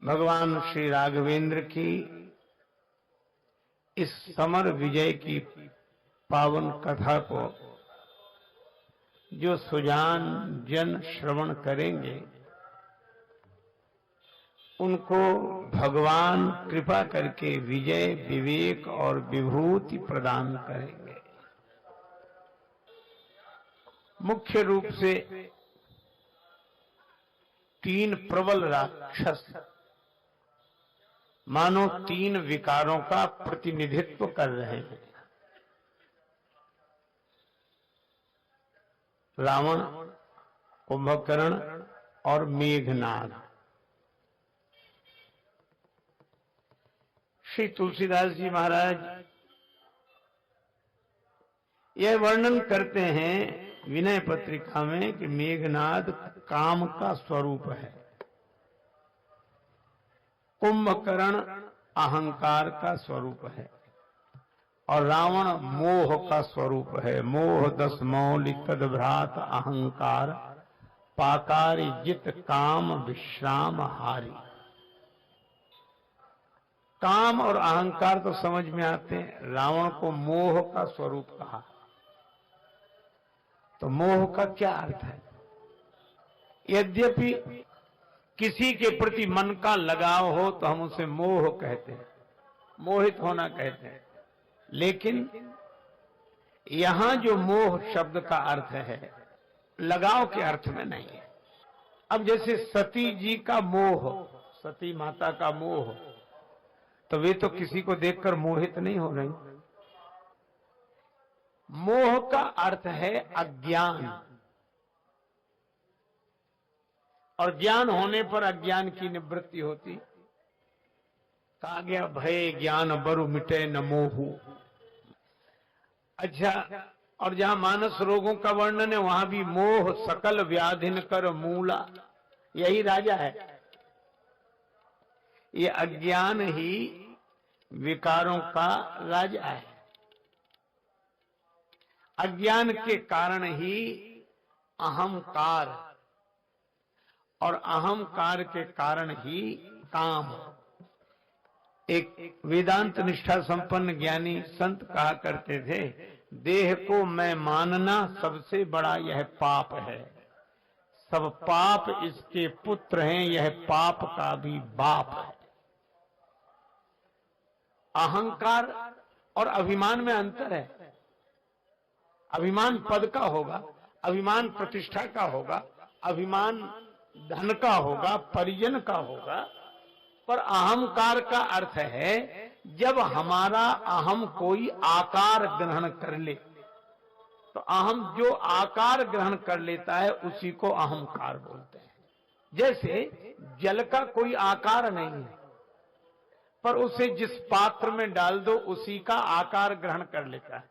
भगवान श्री राघवेंद्र की इस समर विजय की पावन कथा को जो सुजान जन श्रवण करेंगे उनको भगवान कृपा करके विजय, विवेक और विभूति प्रदान करेंगे। मुख्य रूप से तीन प्रबल राक्षस मानो तीन विकारों का प्रतिनिधित्व कर रहे हैं। रावण, कुंभकर्ण और मेघनाद। श्री तुलसीदास जी महाराज यह वर्णन करते हैं विनय पत्रिका में कि मेघनाद काम का स्वरूप है, कुंभकर्ण अहंकार का स्वरूप है और रावण मोह का स्वरूप है। मोह दस मौलि तद्भ्रात अहंकार, पाकारी जित काम विश्राम हारी। काम और अहंकार तो समझ में आते हैं। रावण को मोह का स्वरूप कहा, तो मोह का क्या अर्थ है? यद्यपि किसी के प्रति मन का लगाव हो तो हम उसे मोह कहते हैं, मोहित होना कहते हैं, लेकिन यहां जो मोह शब्द का अर्थ है लगाव के अर्थ में नहीं है। अब जैसे सती जी का मोह, सती माता का मोह, तो वे तो किसी को देखकर मोहित नहीं हो रही। मोह का अर्थ है अज्ञान, और ज्ञान होने पर अज्ञान की निवृत्ति होती। कहा गया भय ज्ञान बरु मिटे न मोहू। अच्छा, और जहां मानस रोगों का वर्णन है वहां भी मोह सकल व्याधिन कर मूला, यही राजा है। ये अज्ञान ही विकारों का राजा है। अज्ञान के कारण ही अहंकार, और अहंकार के कारण ही काम। एक वेदांत निष्ठा संपन्न ज्ञानी संत कहा करते थे, देह को मैं मानना सबसे बड़ा यह पाप है, सब पाप इसके पुत्र हैं, यह पाप का भी बाप है। अहंकार और अभिमान में अंतर है। अभिमान पद का होगा, अभिमान प्रतिष्ठा का होगा, अभिमान धन का होगा, परिजन का होगा, पर अहंकार का अर्थ है जब हमारा अहम कोई आकार ग्रहण कर ले, तो अहम जो आकार ग्रहण कर लेता है उसी को अहंकार बोलते हैं। जैसे जल का कोई आकार नहीं है, पर उसे जिस पात्र में डाल दो उसी का आकार ग्रहण कर लेता है।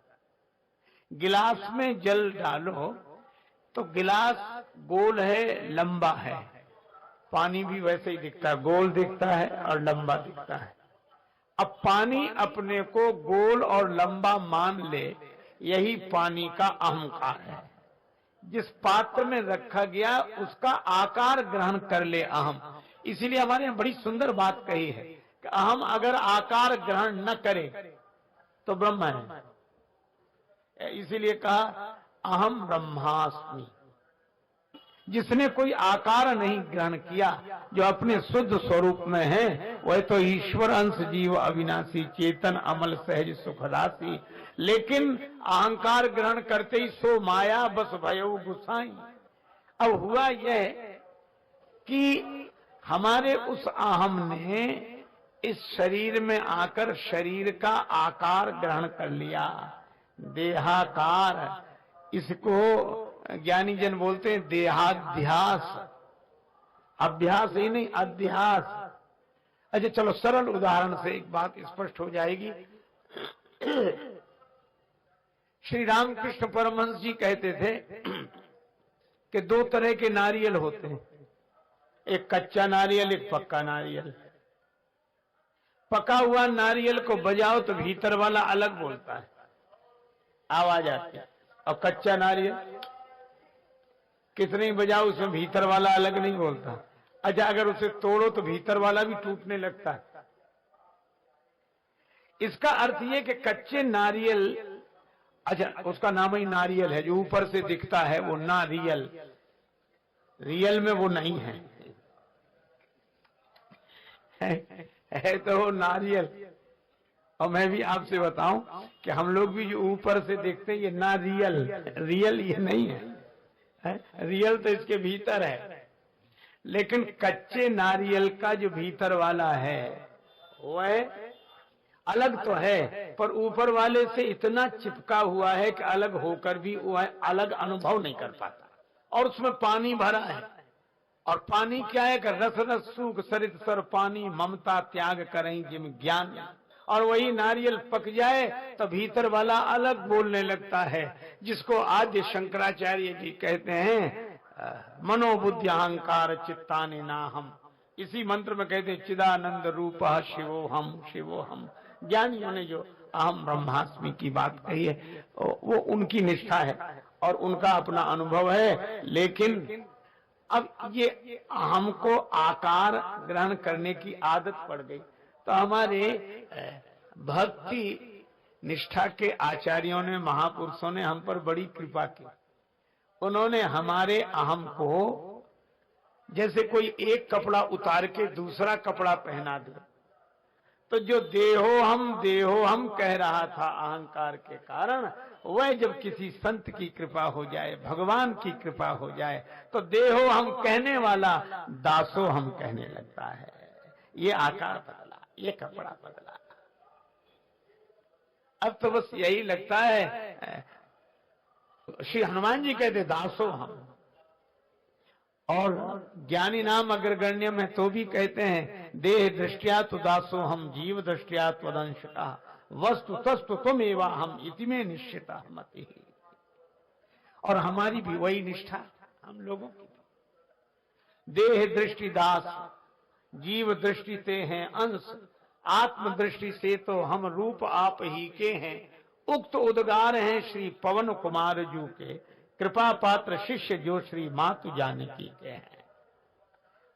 गिलास में जल डालो तो गिलास गोल है, लंबा है, पानी भी वैसे ही दिखता है, गोल दिखता है और लंबा दिखता है। अब पानी अपने को गोल और लंबा मान ले, यही पानी का अहंकार है। जिस पात्र में रखा गया उसका आकार ग्रहण कर ले अहम। इसीलिए हमारे यहाँ बड़ी सुंदर बात कही है कि अहम अगर आकार ग्रहण न करे तो ब्रह्म है। इसीलिए कहा अहम ब्रह्मास्मि। जिसने कोई आकार नहीं ग्रहण किया, जो अपने शुद्ध स्वरूप में है, वह तो ईश्वर अंश जीव अविनाशी चेतन अमल सहज सुखदासी। लेकिन अहंकार ग्रहण करते ही सो माया बस भयो गुसाई। अब हुआ यह कि हमारे उस अहम ने इस शरीर में आकर शरीर का आकार ग्रहण कर लिया, देहाकार। इसको ज्ञानी जन बोलते हैं देहाध्यास। अभ्यास ही नहीं, अध्यास। अच्छा चलो सरल उदाहरण से एक बात स्पष्ट हो जाएगी। श्री रामकृष्ण परमहंस जी कहते थे कि दो तरह के नारियल होते हैं, एक कच्चा नारियल, एक पक्का नारियल। पका हुआ नारियल को बजाओ तो भीतर वाला अलग बोलता है, आवाज आती है, और कच्चा नारियल कितने ही बजाओ उसमें भीतर वाला अलग नहीं बोलता। अच्छा, अगर उसे तोड़ो तो भीतर वाला भी टूटने लगता है। इसका अर्थ ये कि कच्चे नारियल, अच्छा उसका नाम ही नारियल है, जो ऊपर से दिखता है वो नारियल, रियल में वो नहीं है, है तो वो नारियल। और मैं भी आपसे बताऊं कि हम लोग भी जो ऊपर से देखते हैं ये नारियल, रियल ये नहीं है, रियल तो इसके भीतर है। लेकिन कच्चे नारियल का जो भीतर वाला है वह अलग तो है, पर ऊपर वाले से इतना चिपका हुआ है कि अलग होकर भी वह अलग अनुभव नहीं कर पाता। और उसमें पानी भरा है, और पानी क्या है कि रस रस सूख सरित सर पानी, ममता त्याग करें जिम ज्ञान। और वही नारियल पक जाए तो भीतर वाला अलग बोलने लगता है, जिसको आद्य शंकराचार्य जी कहते हैं मनोबुद्धि अहंकार चित्तानि नाहम। इसी मंत्र में कहते हैं चिदानंद रूप शिवोहम शिवोहम। ज्ञानियों ने जो अहम ब्रह्मास्मि की बात कही है वो उनकी निष्ठा है और उनका अपना अनुभव है। लेकिन अब ये हमको आकार ग्रहण करने की आदत पड़ गई, तो हमारे भक्ति निष्ठा के आचार्यों ने, महापुरुषों ने हम पर बड़ी कृपा की। उन्होंने हमारे अहम को जैसे कोई एक कपड़ा उतार के दूसरा कपड़ा पहना दिया, तो जो देहो हम कह रहा था अहंकार के कारण, वह जब किसी संत की कृपा हो जाए, भगवान की कृपा हो जाए, तो देहो हम कहने वाला दासो हम कहने लगता है। ये आकार बदला, ये कपड़ा बदला। अब तो बस यही लगता है, श्री हनुमान जी कहते दासो हम, और ज्ञानी नाम अग्रगण्य में तो भी कहते हैं देह दृष्टिया तो दासो हम, जीव दृष्टिया त्वदंश का, वस्तु तस्तु तुम एवा हम, इति में निश्चिता मति। और हमारी भी वही निष्ठा हम लोगों की, देह दृष्टि दास, जीव दृष्टि से हैं अंश, आत्म दृष्टि से तो हम रूप आप ही के हैं। उक्त उद्गार हैं श्री पवन कुमार जू के, कृपा पात्र शिष्य जो श्री मातु जानकी के हैं।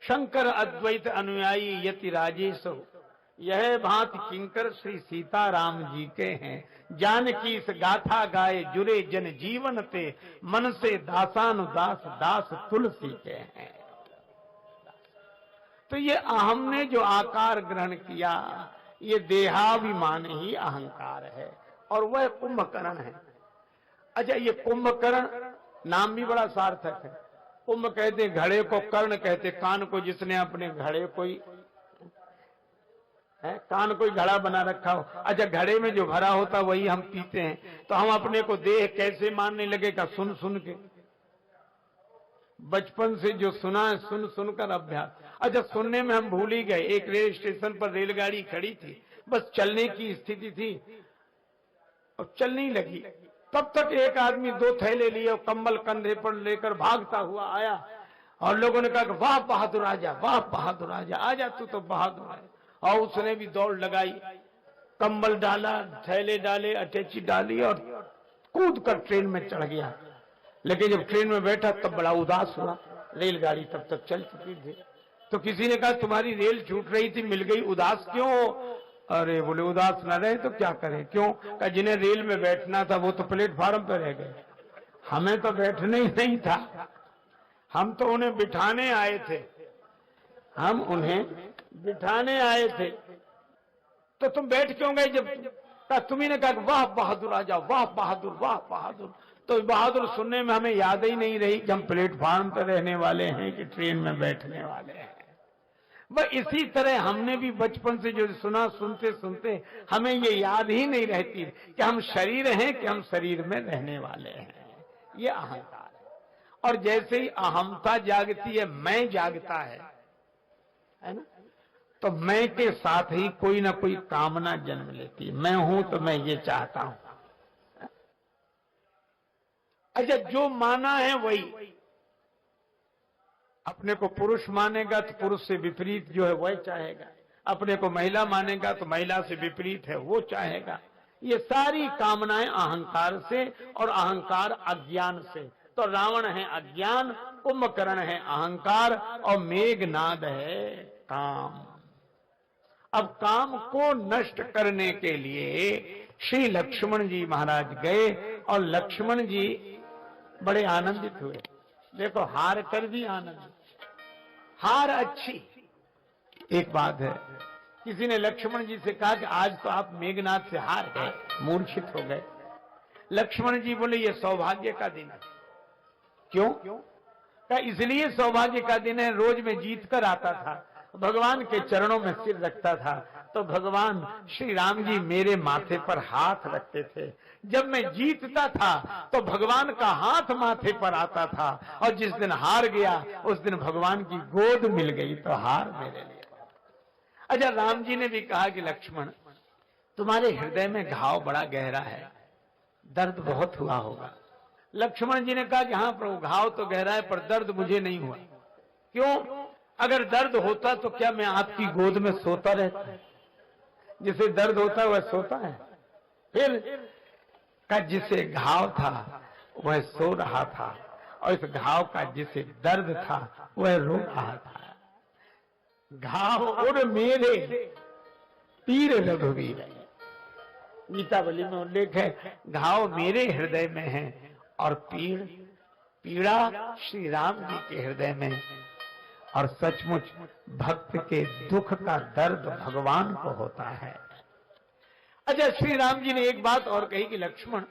शंकर अद्वैत अनुयायी यति राजेश, यह भांति किंकर श्री सीताराम जी के हैं। जानकी इस गाथा गाए जुरे जन जीवन ते, मन से दासानुदास दास तुलसी के हैं। तो ये अहम ने जो आकार ग्रहण किया, ये देहाभिमान ही अहंकार है, और वह कुंभकर्ण है। अच्छा, ये कुंभकर्ण नाम भी बड़ा सार्थक है। कुंभ कहते घड़े को, कर्ण कहते कान को, जिसने अपने घड़े कोई है, कान कोई घड़ा बना रखा हो। अच्छा, घड़े में जो भरा होता वही हम पीते हैं, तो हम अपने को देह कैसे मानने लगेगा? सुन सुन के, बचपन से जो सुना है सुन सुनकर अभ्यास। अच्छा, सुनने में हम भूल ही गए। एक रेल स्टेशन पर रेलगाड़ी खड़ी थी, बस चलने की स्थिति थी और चलने लगी। तब तक एक आदमी 2 थैले लिए और कंबल कंधे पर लेकर भागता हुआ आया, और लोगों ने कहा वाह बहादुर आजा, वाह बहादुर आजा, आजा तू तो बहादुर है। और उसने भी दौड़ लगाई, कंबल डाला, थैले डाले, अटैची डाली और कूद कर ट्रेन में चढ़ गया। लेकिन जब ट्रेन में बैठा तब बड़ा उदास हुआ, रेलगाड़ी तब तक चल चुकी थी। तो किसी ने कहा तुम्हारी रेल छूट रही थी, मिल गई, उदास क्यों? अरे बोले उदास न रहे तो क्या करें? क्यों? कहा जिन्हें रेल में बैठना था वो तो प्लेटफार्म पर रह गए, हमें तो बैठना ही नहीं था, हम तो उन्हें बिठाने आए थे, हम उन्हें बिठाने आए थे, तो तुम बैठ क्यों गए? जब तुम्ही ने कहा वाह बहादुर आजा, वाह बहादुर, वाह बहादुर, तो बहादुर सुनने में हमें याद ही नहीं रही कि हम प्लेटफार्म पर रहने वाले हैं कि ट्रेन में बैठने वाले हैं। वह इसी तरह हमने भी बचपन से जो सुना, सुनते सुनते हमें ये याद ही नहीं रहती कि हम शरीर हैं कि हम शरीर में रहने वाले हैं। ये अहंकार है। और जैसे ही अहमता जागती है, मैं जागता है ना, तो मैं के साथ ही कोई ना कोई कामना जन्म लेती है। मैं हूं तो मैं ये चाहता हूं। अच्छा, जो माना है वही, अपने को पुरुष मानेगा तो पुरुष से विपरीत जो है वह चाहेगा, अपने को महिला मानेगा तो महिला से विपरीत है वो चाहेगा। ये सारी कामनाएं अहंकार से, और अहंकार अज्ञान से। तो रावण है अज्ञान, कुंभकर्ण है अहंकार और मेघनाद है काम। अब काम को नष्ट करने के लिए श्री लक्ष्मण जी महाराज गए और लक्ष्मण जी बड़े आनंदित हुए। देखो हार कर भी आनंद, हार अच्छी। एक बात है, किसी ने लक्ष्मण जी से कहा कि आज तो आप मेघनाद से हार गए, मूर्छित हो गए। लक्ष्मण जी बोले ये सौभाग्य का दिन है। क्यों? क्या इसलिए सौभाग्य का दिन है, रोज मैं जीत कर आता था, भगवान के चरणों में सिर रखता था, तो भगवान श्री राम जी मेरे माथे पर हाथ रखते थे। जब मैं जीतता था तो भगवान का हाथ माथे पर आता था, और जिस दिन हार गया उस दिन भगवान की गोद मिल गई, तो हार मेरे लिए। अच्छा, राम जी ने भी कहा कि लक्ष्मण तुम्हारे हृदय में घाव बड़ा गहरा है, दर्द बहुत हुआ होगा। लक्ष्मण जी ने कहा कि हाँ प्रभु, घाव तो गहरा है पर दर्द मुझे नहीं हुआ। क्यों? अगर दर्द होता तो क्या मैं आपकी गोद में सोता रहता? जिसे दर्द होता है वह सोता है। फिर का जिसे घाव था वह सो रहा था, और इस घाव का जिसे दर्द था वह रो रहा था। घाव उर मेरे पीर रघुवीर, गीतावली में उल्लेख है, घाव मेरे हृदय में है और पीड़ा श्री राम जी के हृदय में। और सचमुच भक्त के दुख का दर्द भगवान को होता है। अच्छा, श्री राम जी ने एक बात और कही कि लक्ष्मण,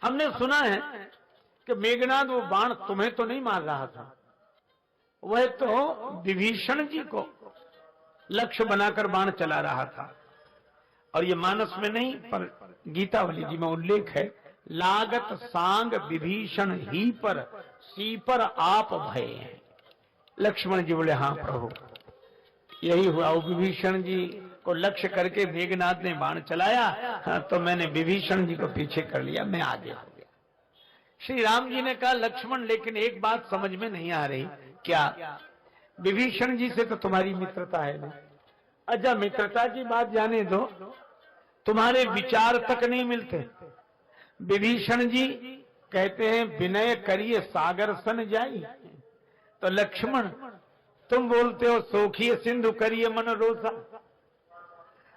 हमने सुना है कि मेघनाद वो बाण तुम्हें तो नहीं मार रहा था, वह तो विभीषण जी को लक्ष्य बनाकर बाण चला रहा था। और ये मानस में नहीं पर गीतावली जी में उल्लेख है, लागत सांग विभीषण ही पर सी पर आप भय। लक्ष्मण जी बोले हाँ प्रभु, यही हुआ। विभीषण जी को लक्ष्य करके मेघनाद ने बाण चलाया, हाँ, तो मैंने विभीषण जी को पीछे कर लिया, मैं आगे हो गया। श्री राम जी ने कहा लक्ष्मण, लेकिन एक बात समझ में नहीं आ रही। क्या? विभीषण जी से तो तुम्हारी मित्रता है ना। अच्छा, मित्रता की बात जाने दो, तुम्हारे विचार तक नहीं मिलते। विभीषण जी कहते हैं विनय करिए सागर सन जाई, तो लक्ष्मण तुम बोलते हो सोखिए सिंधु करिए मन रोसा,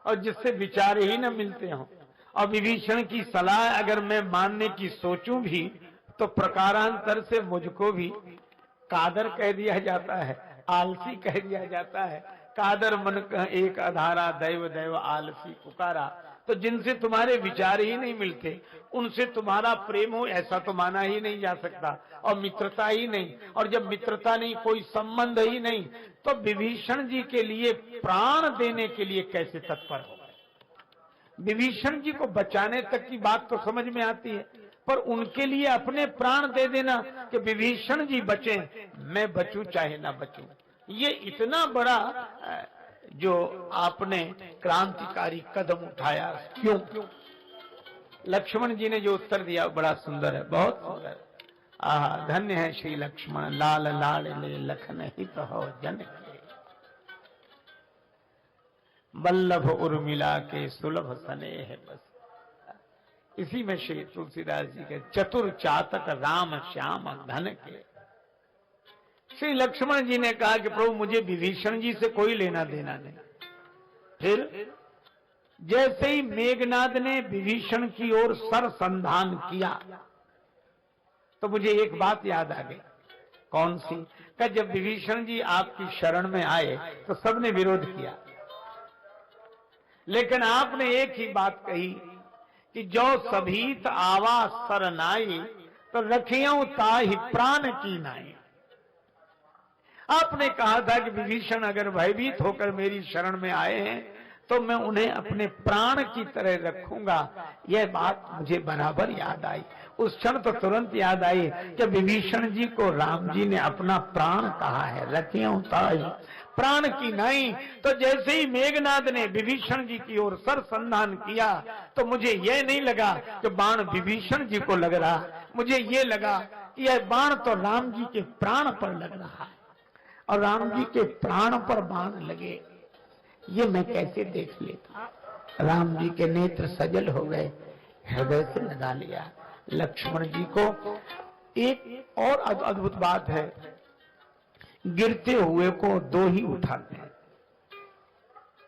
और जिससे विचार ही न मिलते हो। और विभीषण की सलाह अगर मैं मानने की सोचूं भी तो प्रकारांतर से मुझको भी कादर कह दिया जाता है, आलसी कह दिया जाता है। कादर मन का एक अधारा, दैव दैव आलसी पुकारा। तो जिनसे तुम्हारे विचार ही नहीं मिलते उनसे तुम्हारा प्रेम हो ऐसा तो माना ही नहीं जा सकता, और मित्रता ही नहीं। और जब मित्रता नहीं, कोई संबंध ही नहीं, तो विभीषण जी के लिए प्राण देने के लिए कैसे तत्पर हो गए। विभीषण जी को बचाने तक की बात तो समझ में आती है, पर उनके लिए अपने प्राण दे देना कि विभीषण जी बचे, मैं बचूं चाहे ना बचूं, ये इतना बड़ा जो आपने क्रांतिकारी कदम उठाया। क्यों? लक्ष्मण जी ने जो उत्तर दिया बड़ा सुंदर है, बहुत सुंदर। धन्य है श्री लक्ष्मण, लाल लाल ले लखन हित हो जन के, बल्लभ उर्मिला के सुलभ स्नेह बस। इसी में श्री तुलसीदास जी के चतुर चातक राम श्याम धन के। श्री लक्ष्मण जी ने कहा कि प्रभु मुझे विभीषण जी से कोई लेना देना नहीं। फिर जैसे ही मेघनाद ने विभीषण की ओर सरसंधान किया तो मुझे एक बात याद आ गई। कौन सी? कि जब विभीषण जी आपकी शरण में आए तो सबने विरोध किया, लेकिन आपने एक ही बात कही कि जो सभीत आवा सरनाई तो रखियों ताहि प्राण की नाई। आपने कहा था कि विभीषण अगर भयभीत होकर मेरी शरण में आए हैं तो मैं उन्हें अपने प्राण की तरह रखूंगा। यह बात मुझे बराबर याद आई। उस क्षण तो तुरंत याद आई कि विभीषण जी को राम जी ने अपना प्राण कहा है, रखियों ताहि प्राण की नाई। तो जैसे ही मेघनाद ने विभीषण जी की ओर सरसंधान किया तो मुझे यह नहीं लगा कि बाण विभीषण जी को लग रहा, मुझे ये लगा कि यह बाण तो राम जी के प्राण पर लग रहा है। और राम जी के प्राण पर बाण लगे ये मैं कैसे देख लेता। राम जी के नेत्र सजल हो गए, हृदय से लगा लिया। लक्ष्मण जी को एक और अद्भुत बात है, गिरते हुए को दो ही उठाते हैं।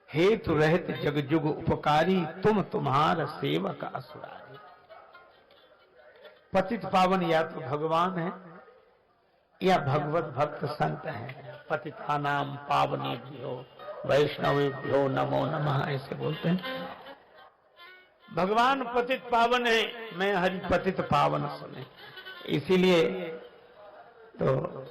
हेतु रहत जग जुग उपकारी, तुम तुम्हार सेवक असुरारी। पतित पावन या तो भगवान है या भगवत भक्त संत है। पतिता नाम पावनेभ्यो वैष्णवेभ्यो नमो नमः ऐसे बोलते हैं। भगवान पतित पावन है, मैं हरि पतित पावन सुने। इसीलिए तो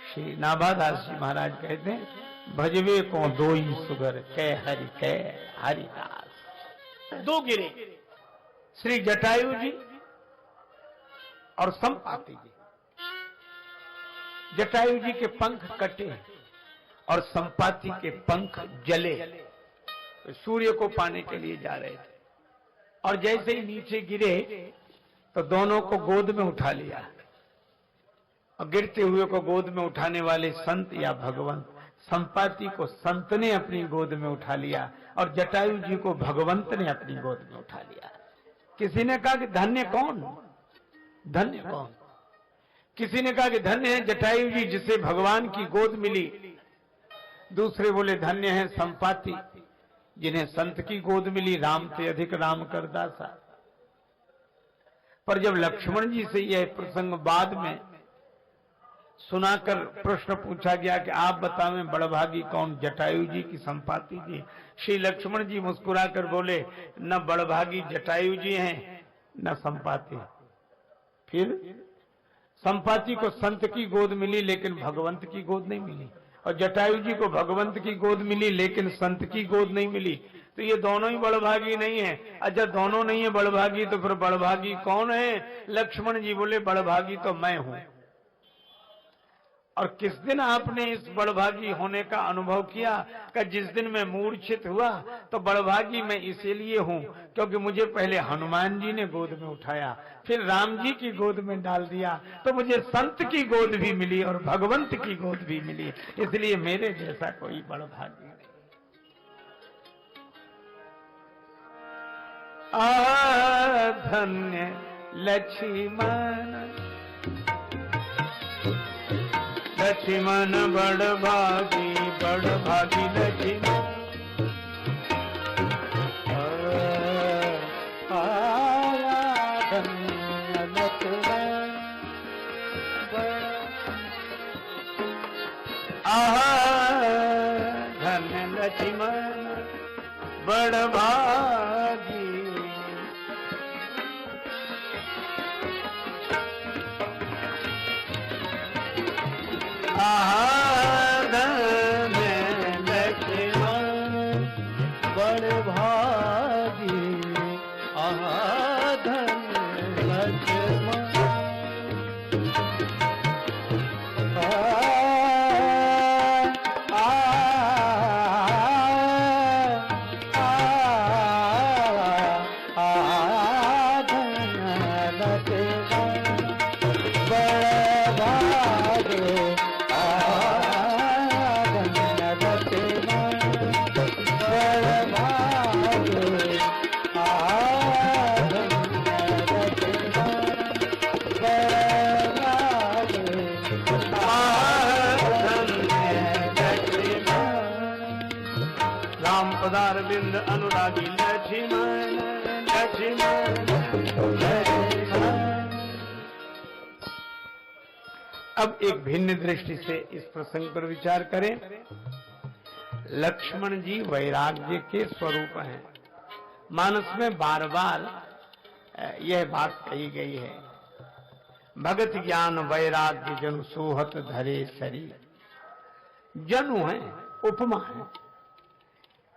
श्री नाभादास जी महाराज कहते हैं, भजवे को दो ही सुगर, कै हरि कै हरिदास। दो गिरे, श्री जटायु जी और संपाति जी। जटायु जी के पंख कटे और संपाति के पंख जले, तो सूर्य को पाने के लिए जा रहे थे, और जैसे ही नीचे गिरे तो दोनों को गोद में उठा लिया। और गिरते हुए को गोद में उठाने वाले संत या भगवंत, संपाति को संत ने अपनी गोद में उठा लिया और जटायु जी को भगवंत ने अपनी गोद में उठा लिया। किसी ने कहा कि धन्य कौन, धन्य कौन? किसी ने कहा कि धन्य है जटायु जी जिसे भगवान की गोद मिली। दूसरे बोले धन्य है संपाति जिन्हें संत की गोद मिली, राम से अधिक राम कर दासा। पर जब लक्ष्मण जी से यह प्रसंग बाद में सुनाकर प्रश्न पूछा गया कि आप बतावें बड़भागी कौन, जटायु जी की संपाति जी, श्री लक्ष्मण जी मुस्कुराकर बोले, न बड़भागी जटायु जी हैं न संपाति। फिर संपाति को संत की गोद मिली लेकिन भगवंत की गोद नहीं मिली, और जटायु जी को भगवंत की गोद मिली लेकिन संत की गोद नहीं मिली। तो ये दोनों ही बड़भागी नहीं है। अच्छा, दोनों नहीं है बड़भागी, तो फिर बड़भागी कौन है? लक्ष्मण जी बोले, बड़भागी तो मैं हूं। और किस दिन आपने इस बड़भागी होने का अनुभव किया? कि जिस दिन मैं मूर्छित हुआ तो बड़भागी मैं इसीलिए हूं क्योंकि मुझे पहले हनुमान जी ने गोद में उठाया, फिर राम जी की गोद में डाल दिया, तो मुझे संत की गोद भी मिली और भगवंत की गोद भी मिली। इसलिए मेरे जैसा कोई बड़भागी नहीं। धन्य लक्ष्मण, लक्ष्मण बड़भागी, बड़भागी लक्ष्मण। धन्य लक्ष्मण बड़भागी, धन्य लक्ष्मण बड़भागी, धन्य लक्ष्मण। पदारविंद अनुरागी लक्ष्मण, लक्ष्मण, लक्ष्मण। अब एक भिन्न दृष्टि से इस प्रसंग पर विचार करें। लक्ष्मण जी वैराग्य के स्वरूप हैं। मानस में बार बार यह बात कही गई है, भगत ज्ञान वैराग्य जनु सोहत धरे शरीर। जनु है, उपमा है।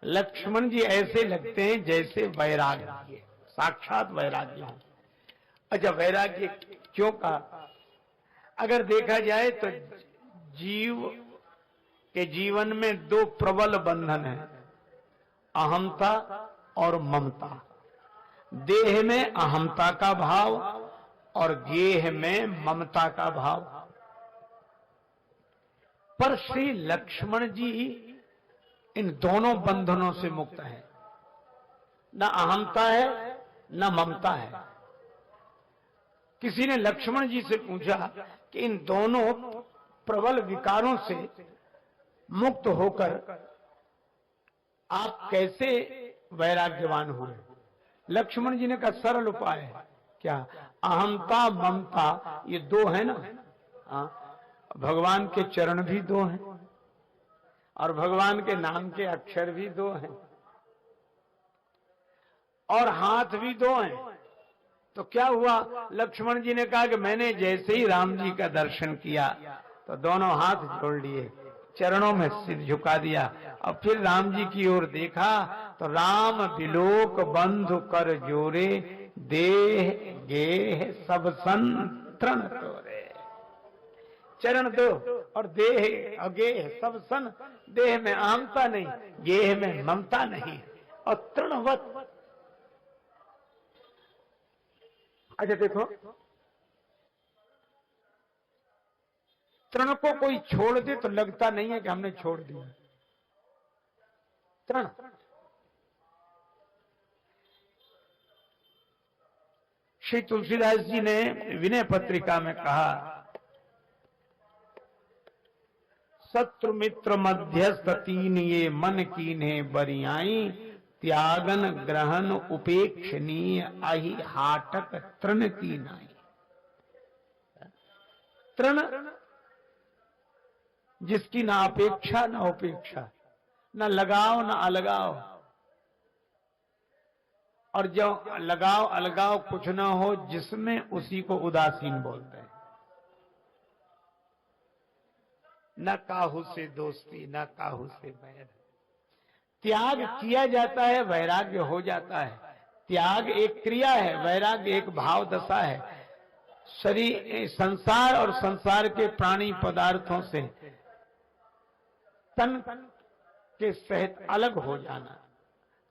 लक्ष्मण जी ऐसे लगते हैं जैसे वैराग्य, साक्षात वैराग्य है। अच्छा, वैराग्य क्यों कहा? अगर देखा जाए तो जीव के जीवन में दो प्रबल बंधन है, अहमता और ममता। देह में अहमता का भाव और गेह में ममता का भाव। पर श्री लक्ष्मण जी इन दोनों बंधनों से मुक्त है। न अहमता है न ममता है। किसी ने लक्ष्मण जी से पूछा कि इन दोनों प्रबल विकारों से मुक्त होकर आप कैसे वैराग्यवान हुए? लक्ष्मण जी ने कहा सरल उपाय है। क्या? अहंता ममता, ये दो है ना। भगवान के चरण भी दो हैं और भगवान के नाम के अक्षर भी दो हैं और हाथ भी दो हैं। तो क्या हुआ? लक्ष्मण जी ने कहा कि मैंने जैसे ही राम जी का दर्शन किया तो दोनों हाथ जोड़ लिए, चरणों में सिर झुका दिया और फिर राम जी की ओर देखा तो राम बिलोक बंधु कर जोरे, देह गेह सब सन तृण तोरे। चरण दो और देह अगेह सब सन, देह में आमता नहीं, गेह में ममता नहीं और तृणवत। अच्छा देखो, तृण को कोई छोड़ दे तो लगता नहीं है कि हमने छोड़ दिया। तृण श्री तुलसीदास जी ने विनय पत्रिका में कहा, शत्रु मित्र मध्यस्थ तीन ये मन कीन्हे बरियाई, त्यागन ग्रहण उपेक्षणीय आही हाटक तृण की नाई। तृण जिसकी ना अपेक्षा ना उपेक्षा, ना लगाव ना अलगाव, और जो लगाव अलगाव कुछ ना हो जिसमें, उसी को उदासीन बोलते हैं। न काहू से दोस्ती न काहू से बैर। त्याग किया जाता है, वैराग्य हो जाता है। त्याग एक क्रिया है, वैराग्य एक भाव दशा है। शरीर, संसार और संसार के प्राणी पदार्थों से तन के सहित अलग हो जाना,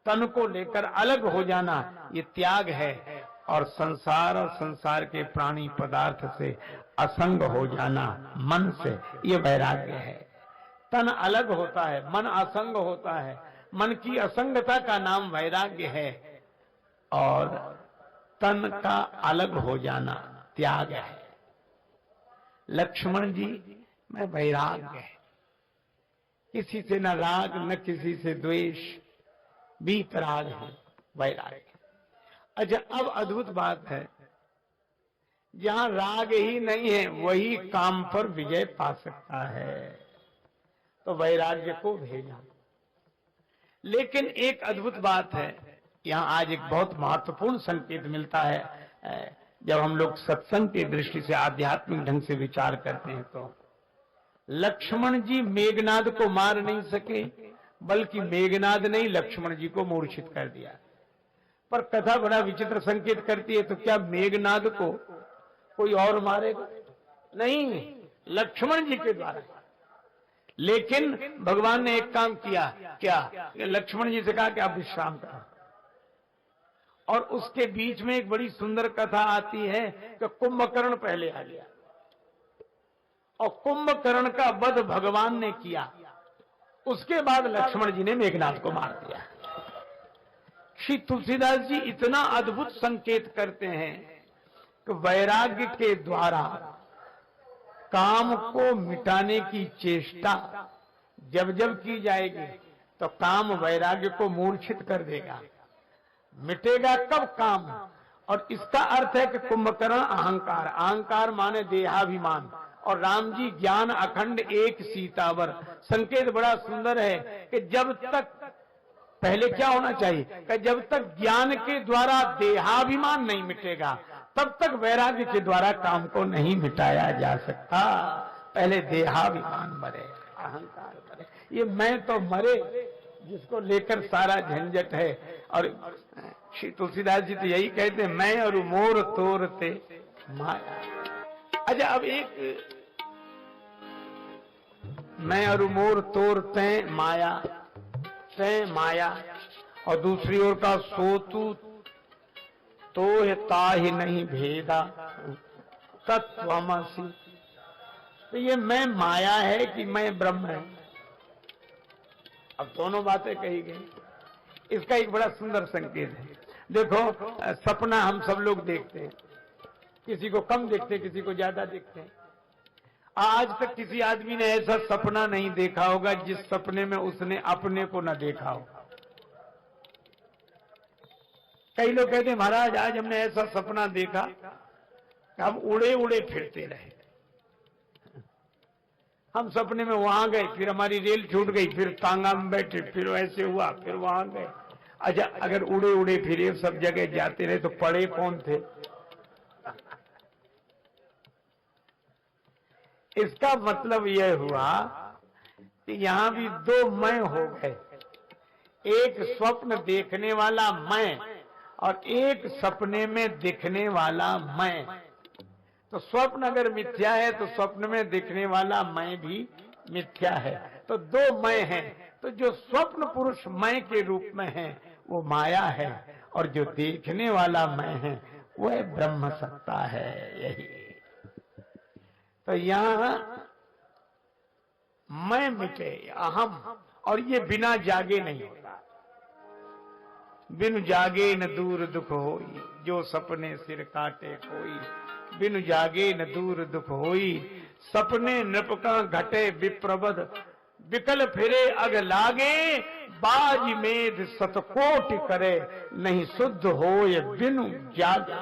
तन को लेकर अलग हो जाना, ये त्याग है। और संसार और संसार के प्राणी पदार्थ से असंग हो जाना मन से, ये वैराग्य है। तन अलग होता है, मन असंग होता है, मन की असंगता का नाम वैराग्य है और तन का अलग हो जाना त्याग है। लक्ष्मण जी में वैराग्य है, किसी से न राग न किसी से द्वेष, वीतराग है, वैराग्य। अच्छा, अब अद्भुत बात है, जहां राग ही नहीं है वही काम पर विजय पा सकता है, तो वैराग्य को भेजा। लेकिन एक अद्भुत बात है, यहां आज एक बहुत महत्वपूर्ण संकेत मिलता है। जब हम लोग सत्संग की दृष्टि से आध्यात्मिक ढंग से विचार करते हैं तो लक्ष्मण जी मेघनाद को मार नहीं सके, बल्कि मेघनाद ने ही लक्ष्मण जी को मूर्छित कर दिया। पर कथा बड़ा विचित्र संकेत करती है, तो क्या मेघनाद को कोई और मारेगा? नहीं, लक्ष्मण जी के द्वारा। लेकिन भगवान ने एक काम किया, क्या? लक्ष्मण जी से कहा कि आप विश्राम करो। और उसके बीच में एक बड़ी सुंदर कथा आती है कि कुंभकर्ण पहले आ गया और कुंभकर्ण का वध भगवान ने किया। उसके बाद लक्ष्मण जी ने मेघनाद को मार दिया। श्री तुलसीदास जी इतना अद्भुत संकेत करते हैं कि वैराग्य के द्वारा काम को मिटाने की चेष्टा जब जब की जाएगी तो काम वैराग्य को मूर्छित कर देगा। मिटेगा कब काम? और इसका अर्थ है कि कुंभकर्ण अहंकार, अहंकार माने देहाभिमान, और राम जी ज्ञान अखंड एक सीतावर। संकेत बड़ा सुंदर है कि जब तक, पहले क्या होना चाहिए कि जब तक ज्ञान के द्वारा देहाभिमान नहीं मिटेगा तब तक वैराग्य के द्वारा काम को नहीं मिटाया जा सकता। पहले देहाभिमान मरे, अहंकार मरे, ये मैं तो मरे जिसको लेकर सारा झंझट है। और श्री तुलसीदास जी तो यही कहते हैं, मैं और मोर तोरते माया। अच्छा, अब एक मैं और मोर तोरते माया से माया, और दूसरी ओर का सोतु तो ताहि नहीं भेदा तत्वमसि। तो ये मैं माया है कि मैं ब्रह्म है? अब दोनों बातें कही गई। इसका एक बड़ा सुंदर संकेत है। देखो, सपना हम सब लोग देखते हैं, किसी को कम देखते, किसी को ज्यादा देखते हैं। आज तक किसी आदमी ने ऐसा सपना नहीं देखा होगा जिस सपने में उसने अपने को न देखा हो। कई लोग कहते हैं महाराज आज हमने ऐसा सपना देखा कि हम उड़े उड़े फिरते रहे। हम सपने में वहां गए, फिर हमारी रेल छूट गई, फिर तांगा में बैठे, फिर ऐसे हुआ, फिर वहां गए। अच्छा, अगर उड़े उड़े फिरे सब जगह जाते रहे तो पड़े कौन थे? इसका मतलब यह हुआ कि यहां भी दो मैं हो गए, एक स्वप्न देखने वाला मैं और एक सपने में दिखने वाला मैं। तो स्वप्न अगर मिथ्या है तो स्वप्न में दिखने वाला मैं भी मिथ्या है। तो दो मैं हैं। तो जो स्वप्न पुरुष मैं के रूप में है वो माया है, और जो देखने वाला मैं है वह ब्रह्म सत्ता है। यही तो यहां मैं मिटे, अहम, और ये बिना जागे नहीं होता। बिनु जागे न दूर दुख होई, जो सपने सिर काटे कोई। बिनु जागे न दूर दुख होई, सपने नृपका घटे विप्रबद। विकल फिरे अग लागे, बाज मेध सतकोट करे। नहीं शुद्ध होए बिनु जागे।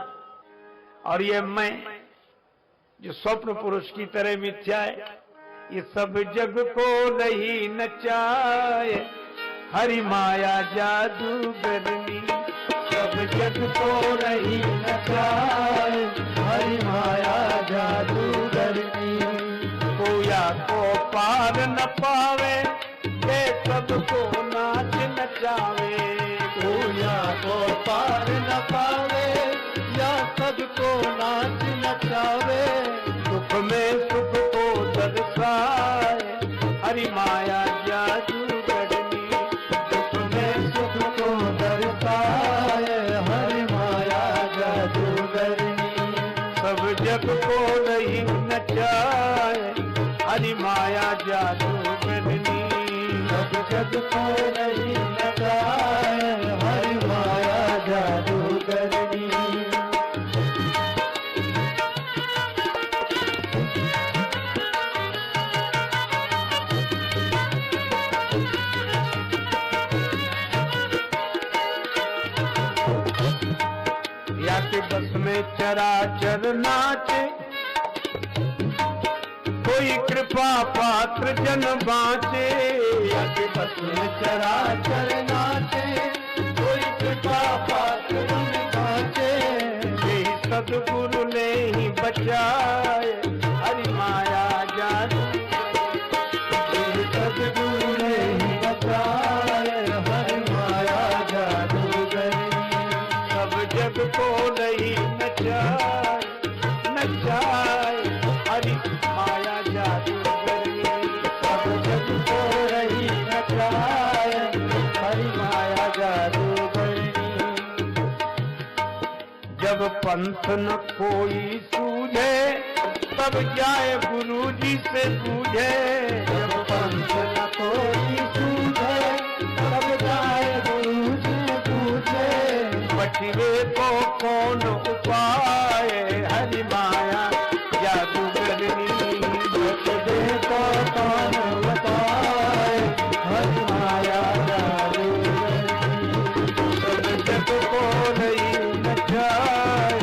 और ये मैं जो स्वप्न पुरुष की तरह मिथ्या है, ये सब जग को नहीं नचाए। हरि माया जादूगरनी, सब जग को नहीं नचाए। हरि माया जादूगरनी, कोया को पार न पावे, ये सबको नाच नचावे। कोया को पार न पावे, या सबको नाच नचावे। सुख में सुख को दर्शाए, हरि माया जादूगरनी। सुख में सुख को दर्शाए, हरि माया जादूगरनी। सब जग को नहीं नचाए, हरि माया जादूगरनी। सब जग को नहीं नचाए, हरि माया जादूगरनी। बस में चराचर नाचे, कोई कृपा पात्र जन बाँचे। याके बस में चराचर नाचे, कोई कृपा पात्र जन बाँचे। यही सद्गुरु ने ही बचाए, हरि माया जादू। यही सद्गुरु ने ही बचाए, हरि माया जादूगरनी। सब जग को नहीं नचाए, नचाए, हरि माया जादूगरनी। सब जग को नहीं नचाए, हरि माया जादूगरनी। जब पंथ न कोई सूझे, तब जाए गुरु जी से पूछे। जब पंथ न कोई सूझे, तब जाए गुरु जी से पूछे। बचवे को कौन उपाय, हरि माया जादूगरनी। बचवे को कौन उपाय, हरि माया जादूगरनी। सब जग को नहीं नचाए,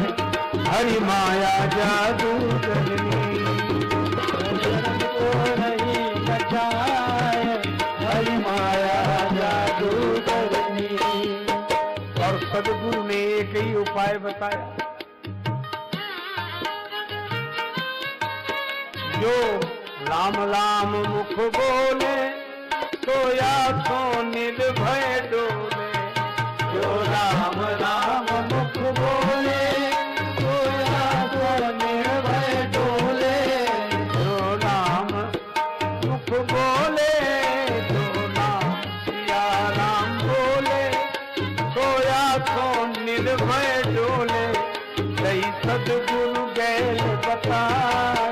हरि माया जादूगरनी। सब जग को नहीं नचाए, हरि माया जादूगरनी। और सद्गुरु ने एक ही उपाय बताया, जो राम राम मुख बोले, सोया सो निर्भय डोले। जो राम राम मुख बोले, सोया सो निर्भय डोले। जो राम मुख बोले, जो नाम सिया राम बोले, सोया सो निर्भय डोले। कई सद्गुरु गैल बताए,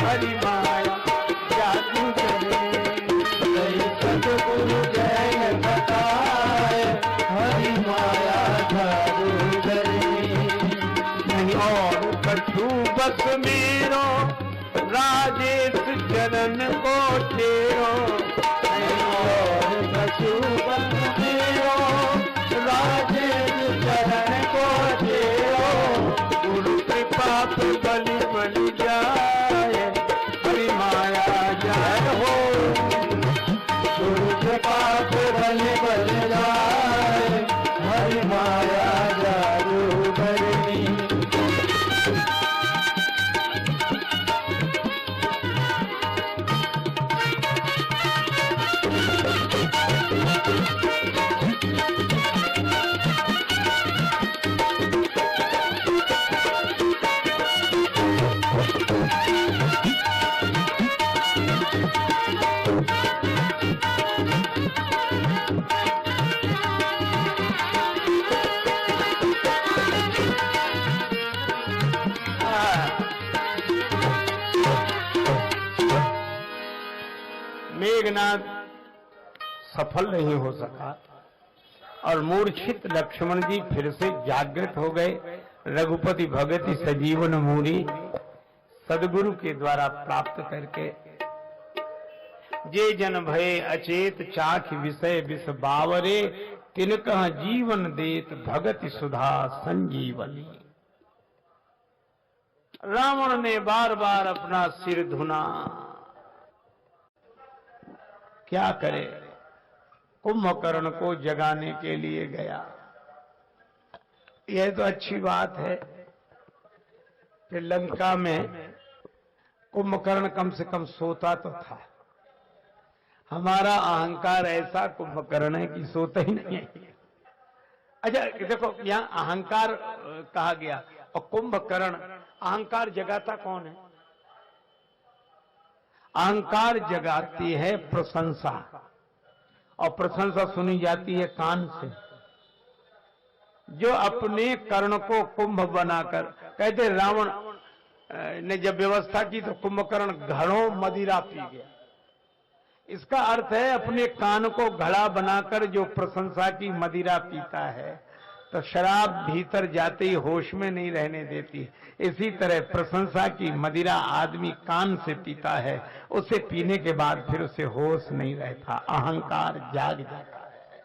हरि माया जादूगरनी। कई सद्गुरु गैल बताए, हरि माया जादूगरनी। नहीं और कछु मेघनाद सफल नहीं हो सका और मूर्छित लक्ष्मण जी फिर से जागृत हो गए। रघुपति भगति सजीवन मूरी सदगुरु के द्वारा प्राप्त करके जे जन भय अचेत चाख विषय विष बावरे तिनकह जीवन देत भगति सुधा संजीवनी। रावण ने बार बार अपना सिर धुना, क्या करे, कुंभकर्ण को जगाने के लिए गया। यह तो अच्छी बात है कि लंका में कुंभकर्ण कम से कम सोता तो था। हमारा अहंकार ऐसा कुंभकर्ण है कि सोता ही नहीं है। अच्छा देखो, यहां अहंकार कहा गया और कुंभकर्ण, अहंकार जगाता कौन है? अहंकार जगाती है प्रशंसा, और प्रशंसा सुनी जाती है कान से। जो अपने कर्ण को कुंभ बनाकर, कहते रावण ने जब व्यवस्था की तो कुंभकर्ण घड़ों मदिरा पी गया। इसका अर्थ है अपने कान को घड़ा बनाकर जो प्रशंसा की मदिरा पीता है तो शराब भीतर जाते ही होश में नहीं रहने देती। इसी तरह प्रशंसा की मदिरा आदमी कान से पीता है, उसे पीने के बाद फिर उसे होश नहीं रहता, अहंकार जाग जाता है।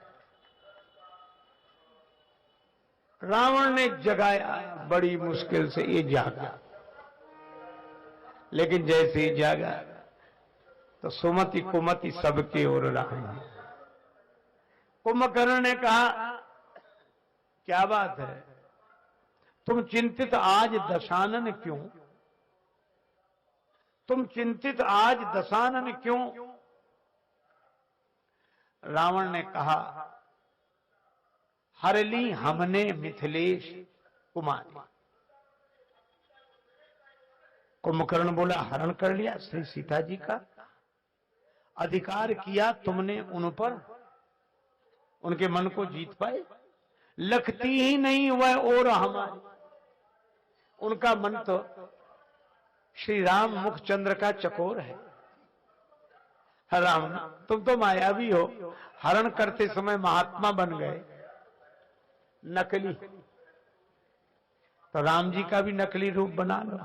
रावण ने जगाया बड़ी मुश्किल से, ये जागा, लेकिन जैसे ही जागा तो सुमति कुमति सबके ओर रहे। कुंभकर्ण ने कहा, क्या बात है, तुम चिंतित आज दशानन क्यों? तुम चिंतित आज दशानन क्यों? रावण ने कहा, हर ली हमने मिथिलेश कुमारी। कुंभकर्ण बोला, हरण कर लिया श्री सीता जी का, अधिकार किया तुमने उन पर, उनके मन को जीत पाए। लगती ही नहीं वह और हमारी, उनका मन तो श्री राम मुखचंद्र का चकोर है। राम तुम तो मायावी हो, हरण करते समय महात्मा बन गए, नकली, तो राम जी का भी नकली रूप बना लो।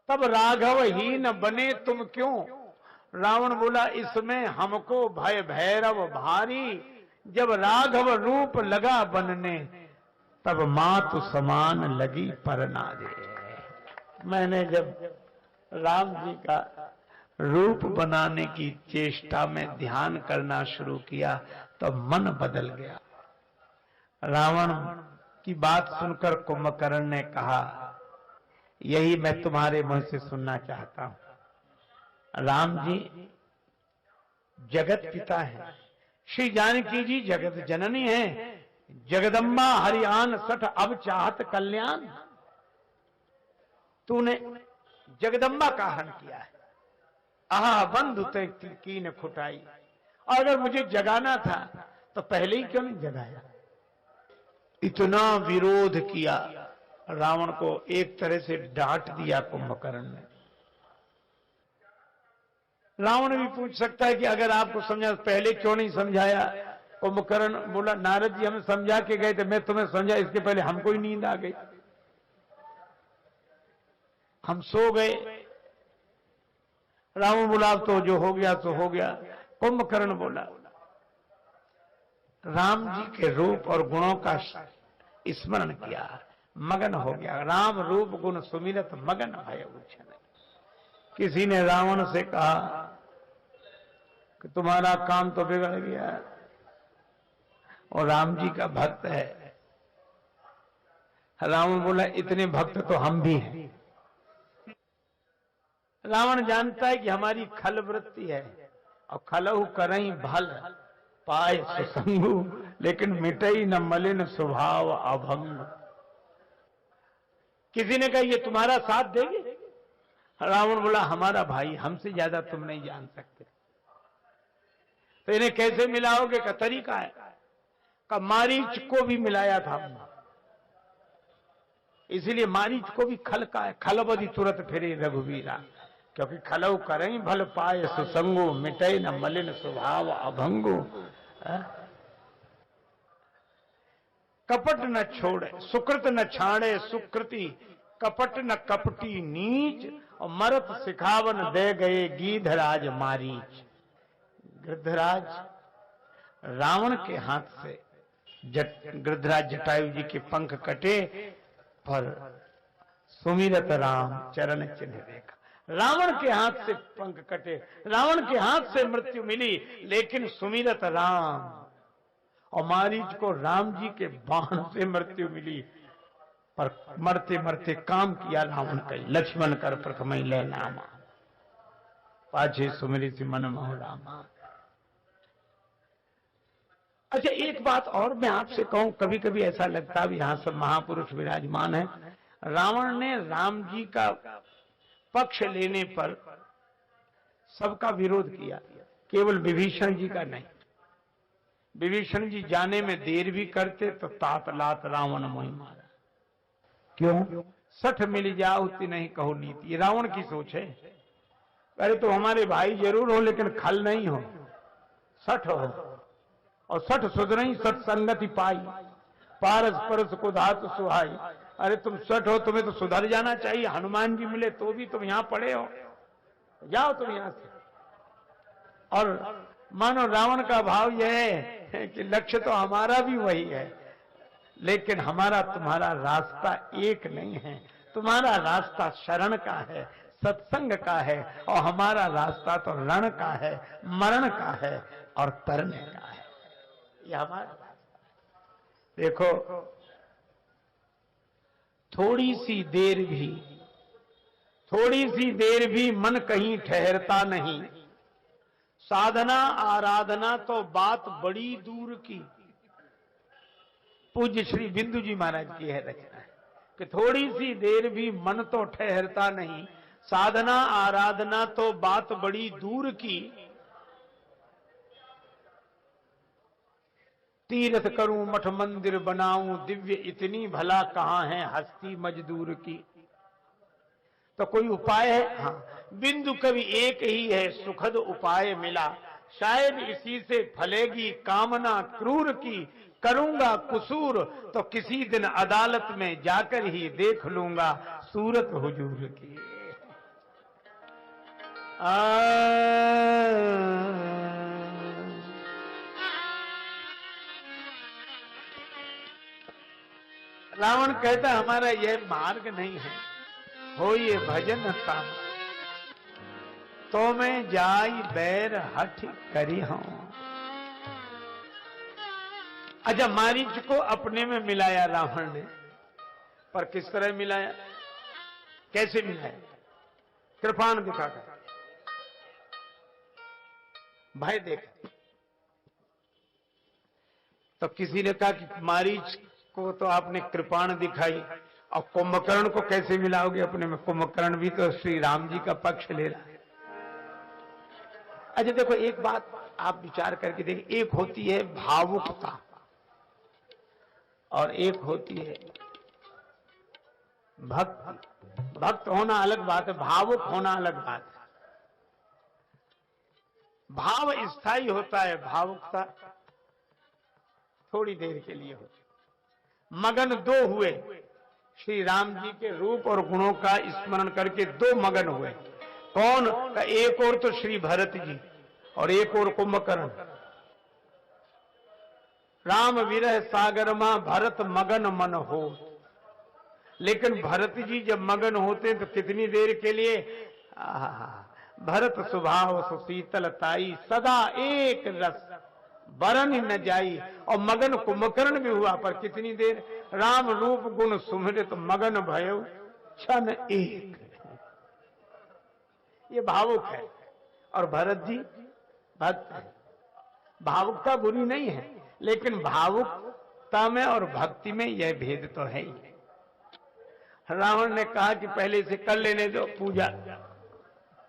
तब राघव ही न बने तुम क्यों? रावण बोला, इसमें हमको भय भैरव भारी, जब राघव रूप लगा बनने तब मातु समान लगी परनारे। मैंने जब राम जी का रूप बनाने की चेष्टा में ध्यान करना शुरू किया तो मन बदल गया। रावण की बात सुनकर कुंभकर्ण ने कहा, यही मैं तुम्हारे मुंह से सुनना चाहता हूं। राम जी जगत पिता है, श्री जानकी जी जगत जननी है, जगदम्बा हरियाण सठ अब चाहत कल्याण। तूने जगदम्बा का हरण किया है, आहा बंधु की ने खुटाई, और अगर मुझे जगाना था तो पहले ही क्यों नहीं जगाया? इतना विरोध किया, रावण को एक तरह से डांट दिया कुंभकर्ण ने। रावण भी पूछ सकता है कि अगर आपको समझा पहले क्यों नहीं समझाया? कुंभकर्ण बोला, नारद जी हमें समझा के गए थे, मैं तुम्हें समझा इसके पहले हमको ही नींद आ गई, हम सो गए। रावण बोला, अब तो जो हो गया तो हो गया। कुंभकर्ण बोला, राम जी के रूप और गुणों का स्मरण किया, मगन हो गया। राम रूप गुण सुमिरत मगन भय उछन। किसी ने रावण से कहा कि तुम्हारा काम तो बिगड़ गया, और राम जी का भक्त है। रावण बोला, इतने भक्त तो हम भी हैं। रावण जानता है कि हमारी खल वृत्ति है, और खलहु करई भल पाए सुसंगु, लेकिन मिटई न मलिन स्वभाव अभंग। किसी ने कहा, ये तुम्हारा साथ देंगे? रावण बोला, हमारा भाई, हमसे ज्यादा तुम नहीं जान सकते, तो इन्हें कैसे मिलाओगे? का तरीका है, का मारीच को भी मिलाया था हमने, इसीलिए मारीच को भी खल का है। खलबदी तुरंत फिरे रघुवीरा, क्योंकि खलऊ करें भल पाए सुसंगो, मिटे न मलिन स्वभाव अभंगो। कपट न छोड़े सुकृत न छाड़े सुकृति, कपट न कपटी नीच, और मरत सिखावन दे गए गीधराज मारीच। गृद्धराज रावण के हाथ से गृद्धराज जटायु जी के पंख कटे, पर सुमिरत राम चरण चिन्ह देखा। रावण के हाथ से पंख कटे, रावण के हाथ से मृत्यु मिली, लेकिन सुमिरत राम, और मारीच को राम जी के बाण से मृत्यु मिली, पर मरते मरते काम किया रावण का। लक्ष्मण कर प्रथम ले नामा, पाछे सुमिरित मन मोह रामा। अच्छा, एक बात और मैं आपसे कहूं, कभी कभी ऐसा लगता है यहां सब महापुरुष विराजमान है, रावण ने राम जी का पक्ष लेने पर सबका विरोध किया, केवल विभीषण जी का नहीं। विभीषण जी जाने में देर भी करते तो तात लात रावण मोहि मारा। क्यों? 60 मिल जाओ उतनी नहीं कहो नीति, रावण की सोच है। अरे तो हमारे भाई जरूर हो लेकिन खल नहीं हो, 60 हो, और 60 सुधरई सत्संगति पाई, पारस परस को धात सुहाई। अरे तुम 60 हो, तुम्हें तो सुधर जाना चाहिए, हनुमान जी मिले तो भी तुम यहां पड़े हो, जाओ तुम यहां से। और मानो रावण का भाव यह है कि लक्ष्य तो हमारा भी वही है, लेकिन हमारा तुम्हारा रास्ता एक नहीं है। तुम्हारा रास्ता शरण का है, सत्संग का है, और हमारा रास्ता तो रण का है, मरण का है और तरने का है। ये हमारा रास्ता। देखो, थोड़ी सी देर भी मन कहीं ठहरता नहीं, साधना आराधना तो बात बड़ी दूर की। पूज्य श्री बिंदु जी महाराज की है रचना है कि थोड़ी सी देर भी मन तो ठहरता नहीं, साधना आराधना तो बात बड़ी दूर की। तीर्थ करूं मठ मंदिर बनाऊं दिव्य इतनी भला कहां है हस्ती मजदूर की। तो कोई उपाय है? हाँ, बिंदु कवि एक ही है सुखद उपाय मिला, शायद इसी से फलेगी कामना क्रूर की। करूंगा कुसूर तो किसी दिन अदालत में जाकर ही देख लूंगा सूरत हुजूर की। रावण कहता हमारा यह मार्ग नहीं है, हो ये भजन काम तो मैं जाई बैर हठ करी हूं। अच्छा, मारीच को अपने में मिलाया रावण ने, पर किस तरह मिलाया, कैसे मिलाया? कृपाण दिखाकर। भाई देख, तो किसी ने कहा कि मारीच को तो आपने कृपाण दिखाई, और कुंभकर्ण को कैसे मिलाओगे अपने में? कुंभकर्ण भी तो श्री राम जी का पक्ष ले रहा है। अच्छा देखो, एक बात आप विचार करके देखिए, एक होती है भावुकता और एक होती है भक्ति। भक्त होना अलग बात है, भावुक होना अलग बात है। भाव स्थायी होता है, भावुकता थोड़ी देर के लिए होती। मगन दो हुए, श्री राम जी के रूप और गुणों का स्मरण करके दो मगन हुए। कौन? का एक और तो श्री भरत जी और एक और कुंभकर्ण। राम विरह सागर मां भरत मगन मन हो। लेकिन भरत जी जब मगन होते तो कितनी देर के लिए? भरत स्वभाव सुशीतल ताई, सदा एक रस बरन न जाई। और मगन कुंभकर्ण भी हुआ, पर कितनी देर? राम रूप गुण सुमिरत मगन भयो क्षण एक। ये भावुक है और भरत जी भक्त है। भावुकता बुरी नहीं है, लेकिन भावुकता में और भक्ति में यह भेद तो है ही। रावण ने कहा कि पहले से कर लेने दो पूजा,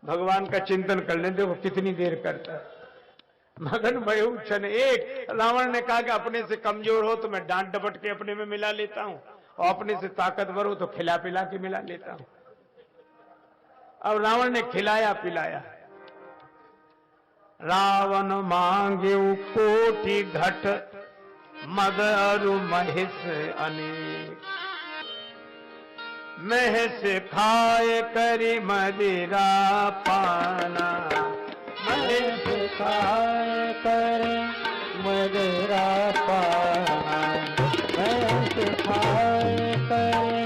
भगवान का चिंतन कर लेने दो, कितनी देर करता है। मगन भयो क्षण एक। रावण ने कहा कि अपने से कमजोर हो तो मैं डांट डपट के अपने में मिला लेता हूं, और अपने से ताकतवर हो तो खिला पिला के मिला लेता हूं। अब रावण ने खिलाया पिलाया। रावण मांगे कोटि घट मद अरु महिष अनेक, महिष खाए करी मदिरा पाना, महिष खाए करी मदिरा पाना, महिष खाए करी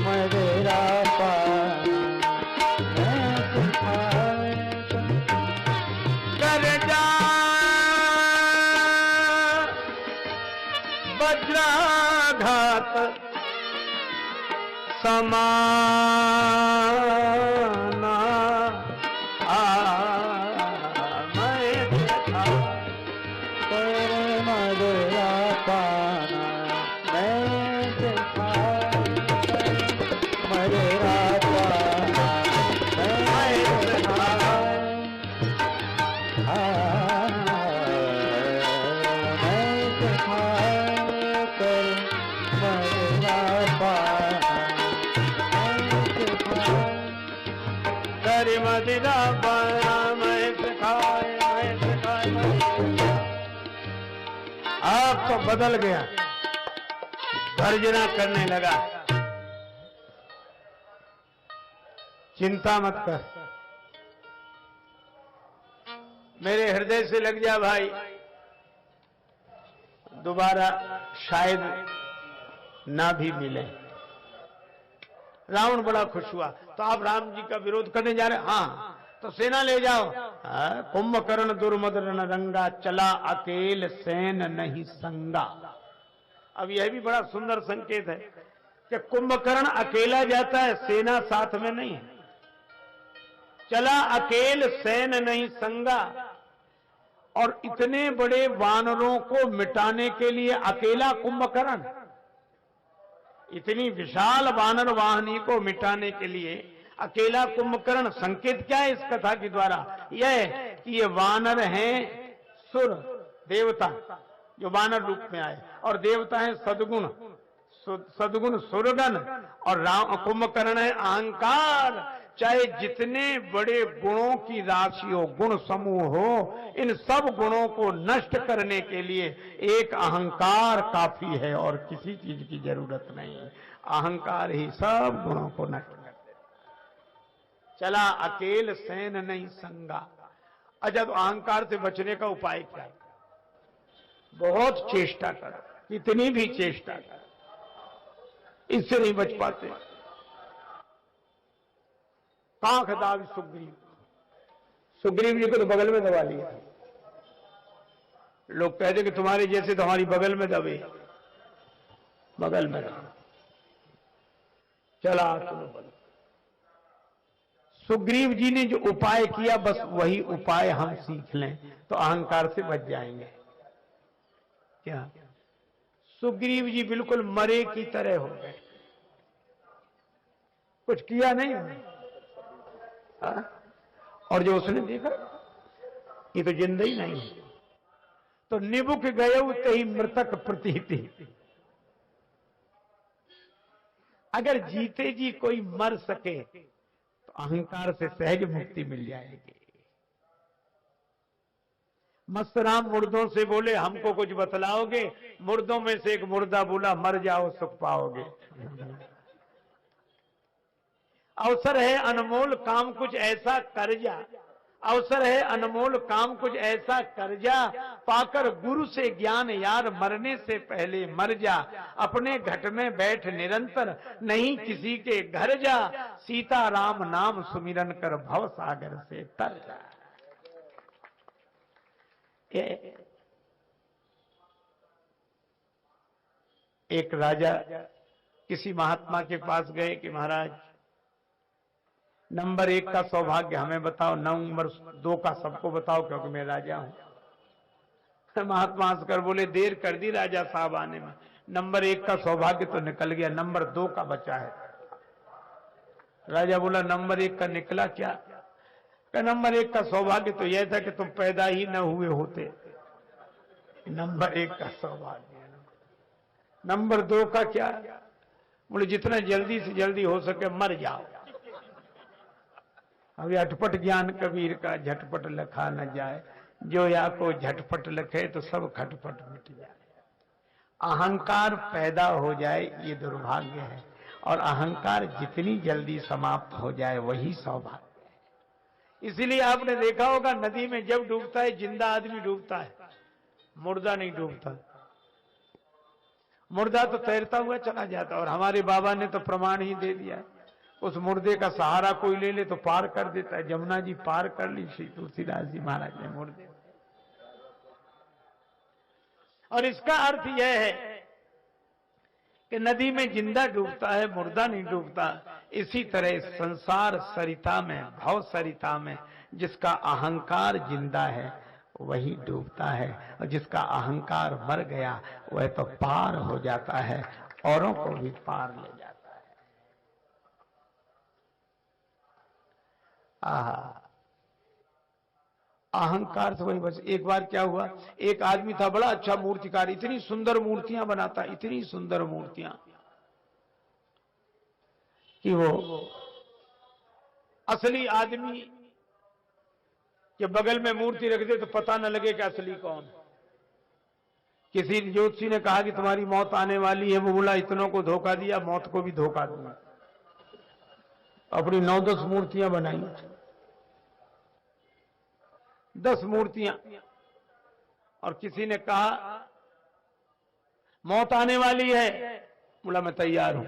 मदिरा पाना, महिष खाए कर जा वज्राघात समाना, महिष कर मदिरा पाना, महिष खाए मदिरा पाना, महिष खाए महिष खाए कर मदिरा पाना, महिष खाए करी मदिरा पाना, महिष खाए, महिष खाए, महिष खाए। अब तो बदल गया, गर्जना करने लगा। चिंता मत कर, मेरे हृदय से लग जा भाई, दोबारा शायद ना भी मिले। रावण बड़ा खुश हुआ। तो आप राम जी का विरोध करने जा रहे? हाँ, तो सेना ले जाओ। कुंभकर्ण दुर्मदन रंगा, चला अकेल सैन नहीं संगा। अब यह भी बड़ा सुंदर संकेत है कि कुंभकर्ण अकेला जाता है, सेना साथ में नहीं है। चला अकेल सैन नहीं संगा, और इतने बड़े वानरों को मिटाने के लिए अकेला कुंभकर्ण, इतनी विशाल वानर वाहिनी को मिटाने के लिए अकेला कुंभकर्ण। संकेत क्या है इस कथा के द्वारा? यह कि ये वानर हैं सुर देवता, जो वानर रूप में आए, और देवता है सद्गुण, सद्गुण सुरगण, और कुंभकर्ण है अहंकार। चाहे जितने बड़े गुणों की राशि हो, गुण समूह हो, इन सब गुणों को नष्ट करने के लिए एक अहंकार काफी है और किसी चीज की जरूरत नहीं। अहंकार ही सब गुणों को नष्ट कर देता। चला अकेल सैन नहीं संगा। अजब अहंकार से बचने का उपाय क्या है? बहुत चेष्टा कर, कितनी भी चेष्टा कर, इससे नहीं बच पाते। कांख दाव सुग्रीव, सुग्रीव जी को तो बगल में दबा लिया। लोग कहते कि तुम्हारे जैसे तो हमारी बगल में दबे, बगल में दबे। चला सुनो बल। सुग्रीव जी ने जो उपाय किया, बस वही उपाय हम सीख लें तो अहंकार से बच जाएंगे। क्या? सुग्रीव जी बिल्कुल मरे की तरह हो गए, कुछ किया नहीं। और जो उसने देखा, ये तो जिंदा ही नहीं है। तो निबुक गए तही मृतक प्रतीति। अगर जीते जी कोई मर सके तो अहंकार से सहज मुक्ति मिल जाएगी। मस्तराम मुर्दों से बोले हमको कुछ बतलाओगे? मुर्दों में से एक मुर्दा बोला मर जाओ सुख पाओगे। अवसर है अनमोल काम कुछ ऐसा कर जा, अवसर है अनमोल काम कुछ ऐसा कर जा, पाकर गुरु से ज्ञान यार मरने से पहले मर जा। अपने घट में बैठ निरंतर नहीं किसी के घर जा, सीता राम नाम सुमिरन कर भव सागर से तर जा। एक राजा किसी महात्मा के पास गए कि महाराज नंबर 1 का सौभाग्य हमें बताओ, नंबर 2 का सबको बताओ क्योंकि मैं राजा हूं। महात्मा हंसकर बोले देर कर दी राजा साहब आने में, नंबर 1 का सौभाग्य तो निकल गया, नंबर 2 का बचा है। राजा बोला नंबर 1 का निकला क्या? नंबर 1 का सौभाग्य तो यह था कि तुम पैदा ही न हुए होते, नंबर 1 का सौभाग्य। नंबर 2 का क्या? बोले जितना जल्दी से जल्दी हो सके मर जाओ। अब ये अटपट ज्ञान कबीर का झटपट लखा न जाए, जो या को झटपट लखे तो सब खटपट मिट जाए। अहंकार पैदा हो जाए ये दुर्भाग्य है, और अहंकार जितनी जल्दी समाप्त हो जाए वही सौभाग्य है। इसीलिए आपने देखा होगा नदी में जब डूबता है जिंदा आदमी डूबता है, मुर्दा नहीं डूबता। मुर्दा तो तैरता हुआ चला जाता, और हमारे बाबा ने तो प्रमाण ही दे दिया, उस मुर्दे का सहारा कोई ले ले तो पार कर देता है। जमुना जी पार कर ली श्री तुलसीदास जी महाराज ने मुर्दे। और इसका अर्थ यह है कि नदी में जिंदा डूबता है, मुर्दा नहीं डूबता। इसी तरह संसार सरिता में, भव सरिता में जिसका अहंकार जिंदा है वही डूबता है, और जिसका अहंकार मर गया वह तो पार हो जाता है, औरों को भी पार ले जाता है। आहा, अहंकार से वही बस। एक बार क्या हुआ, एक आदमी था बड़ा अच्छा मूर्तिकार, इतनी सुंदर मूर्तियां बनाता, इतनी सुंदर मूर्तियां कि वो असली आदमी के बगल में मूर्ति रख दे तो पता न लगे कि असली कौन। किसी ज्योतिषी ने कहा कि तुम्हारी मौत आने वाली है, वो बोला इतनों को धोखा दिया, मौत को भी धोखा दूंगा। अपनी 9-10 मूर्तियां बनाई, 10 मूर्तियां, और किसी ने कहा मौत आने वाली है, बोला मैं तैयार हूं।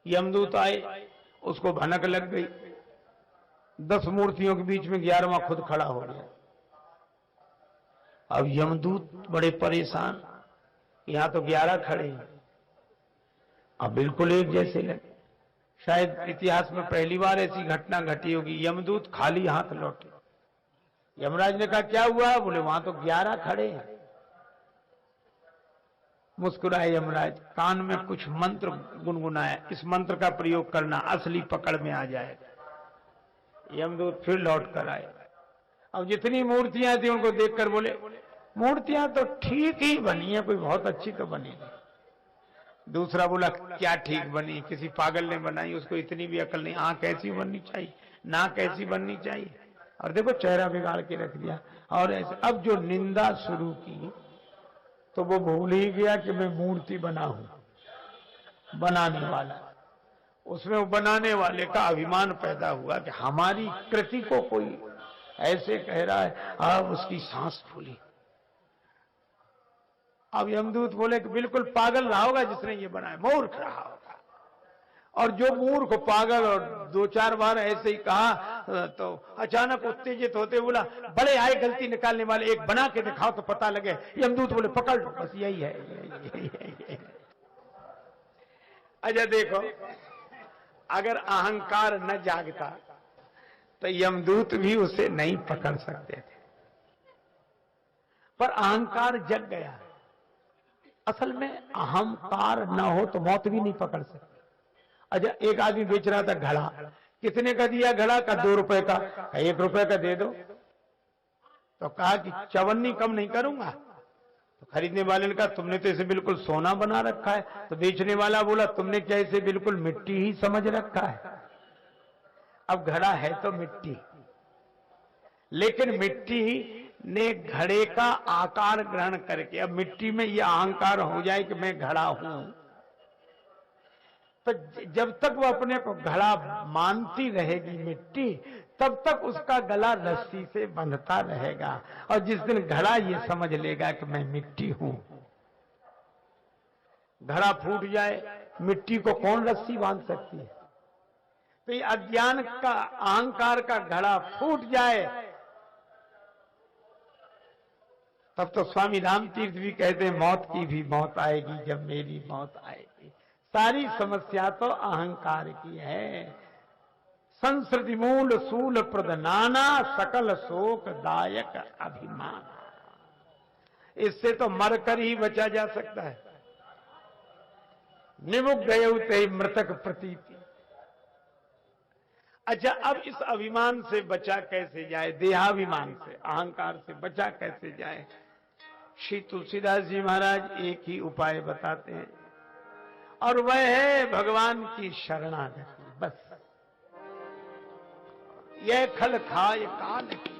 यमदूत आए, उसको भनक लग गई, 10 मूर्तियों के बीच में 11वां खुद खड़ा हो गया। अब यमदूत बड़े परेशान, यहां तो 11 खड़े हैं, अब बिल्कुल एक जैसे लगे। शायद इतिहास में पहली बार ऐसी घटना घटी होगी, यमदूत खाली हाथ लौटे। यमराज ने कहा क्या हुआ, बोले वहां तो 11 खड़े हैं। मुस्कुराए यमराज, कान में कुछ मंत्र गुनगुनाया, इस मंत्र का प्रयोग करना, असली पकड़ में आ जाएगा। यमदूत फिर लौट कर आए। अब जितनी मूर्तियां थी उनको देखकर बोले मूर्तियां तो ठीक ही बनी है, कोई बहुत अच्छी तो बनी नहीं। दूसरा बोला क्या ठीक बनी, किसी पागल ने बनाई, उसको इतनी भी अकल नहीं, आंख ऐसी बननी चाहिए, नाक ऐसी बननी चाहिए, और देखो चेहरा बिगाड़ के रख दिया। और ऐसे अब जो निंदा शुरू की तो वो भूल ही गया कि मैं मूर्ति बना हूं, बनाने वाला। उसमें वो बनाने वाले का अभिमान पैदा हुआ कि हमारी कृति को कोई ऐसे कह रहा है। अब उसकी सांस फूली। अब यमदूत बोले कि बिल्कुल पागल रहा होगा जिसने ये बनाया, मूर्ख रहा होगा। और जो मूर्ख पागल, और 2-4 बार ऐसे ही कहा तो अचानक उत्तेजित होते बोला बड़े आए गलती निकालने वाले, एक बना के दिखाओ तो पता लगे। यमदूत बोले पकड़ लो, बस यही है, यही। अच्छा देखो, अगर अहंकार न जागता तो यमदूत भी उसे नहीं पकड़ सकते थे, पर अहंकार जग गया। असल में अहंकार न हो तो मौत भी नहीं पकड़ सकते। अच्छा, एक आदमी बेच रहा था घड़ा, कितने का दिया घड़ा का? 2 रुपए का। 1 रुपए का दे दो। तो कहा कि चवन्नी कम नहीं करूंगा। तो खरीदने वाले ने कहा तुमने तो इसे बिल्कुल सोना बना रखा है। तो बेचने वाला बोला तुमने क्या इसे बिल्कुल मिट्टी ही समझ रखा है। अब घड़ा है तो मिट्टी, लेकिन मिट्टी ने घड़े का आकार ग्रहण करके अब मिट्टी में यह अहंकार हो जाए कि मैं घड़ा हूं, तो जब तक वो अपने को घड़ा मानती रहेगी मिट्टी, तब तक उसका गला रस्सी से बंधता रहेगा। और जिस दिन घड़ा ये समझ लेगा कि मैं मिट्टी हूं, घड़ा फूट जाए, मिट्टी को कौन रस्सी बांध सकती है? तो ये अज्ञान का, अहंकार का घड़ा फूट जाए, तब तो स्वामी राम तीर्थ भी कहते हैं मौत की भी मौत आएगी जब मेरी मौत आएगी। सारी समस्या तो अहंकार की है। संस्कृति मूल सूल प्रदनाना सकल शोक दायक अभिमान। इससे तो मरकर ही बचा जा सकता है। निमुख गए मृतक प्रतीति। अच्छा, अब इस अभिमान से बचा कैसे जाए, देहाभिमान से, अहंकार से बचा कैसे जाए? श्री तुलसीदास जी महाराज एक ही उपाय बताते हैं, और वह है भगवान की शरणागति। बस यह खल खाए काल की।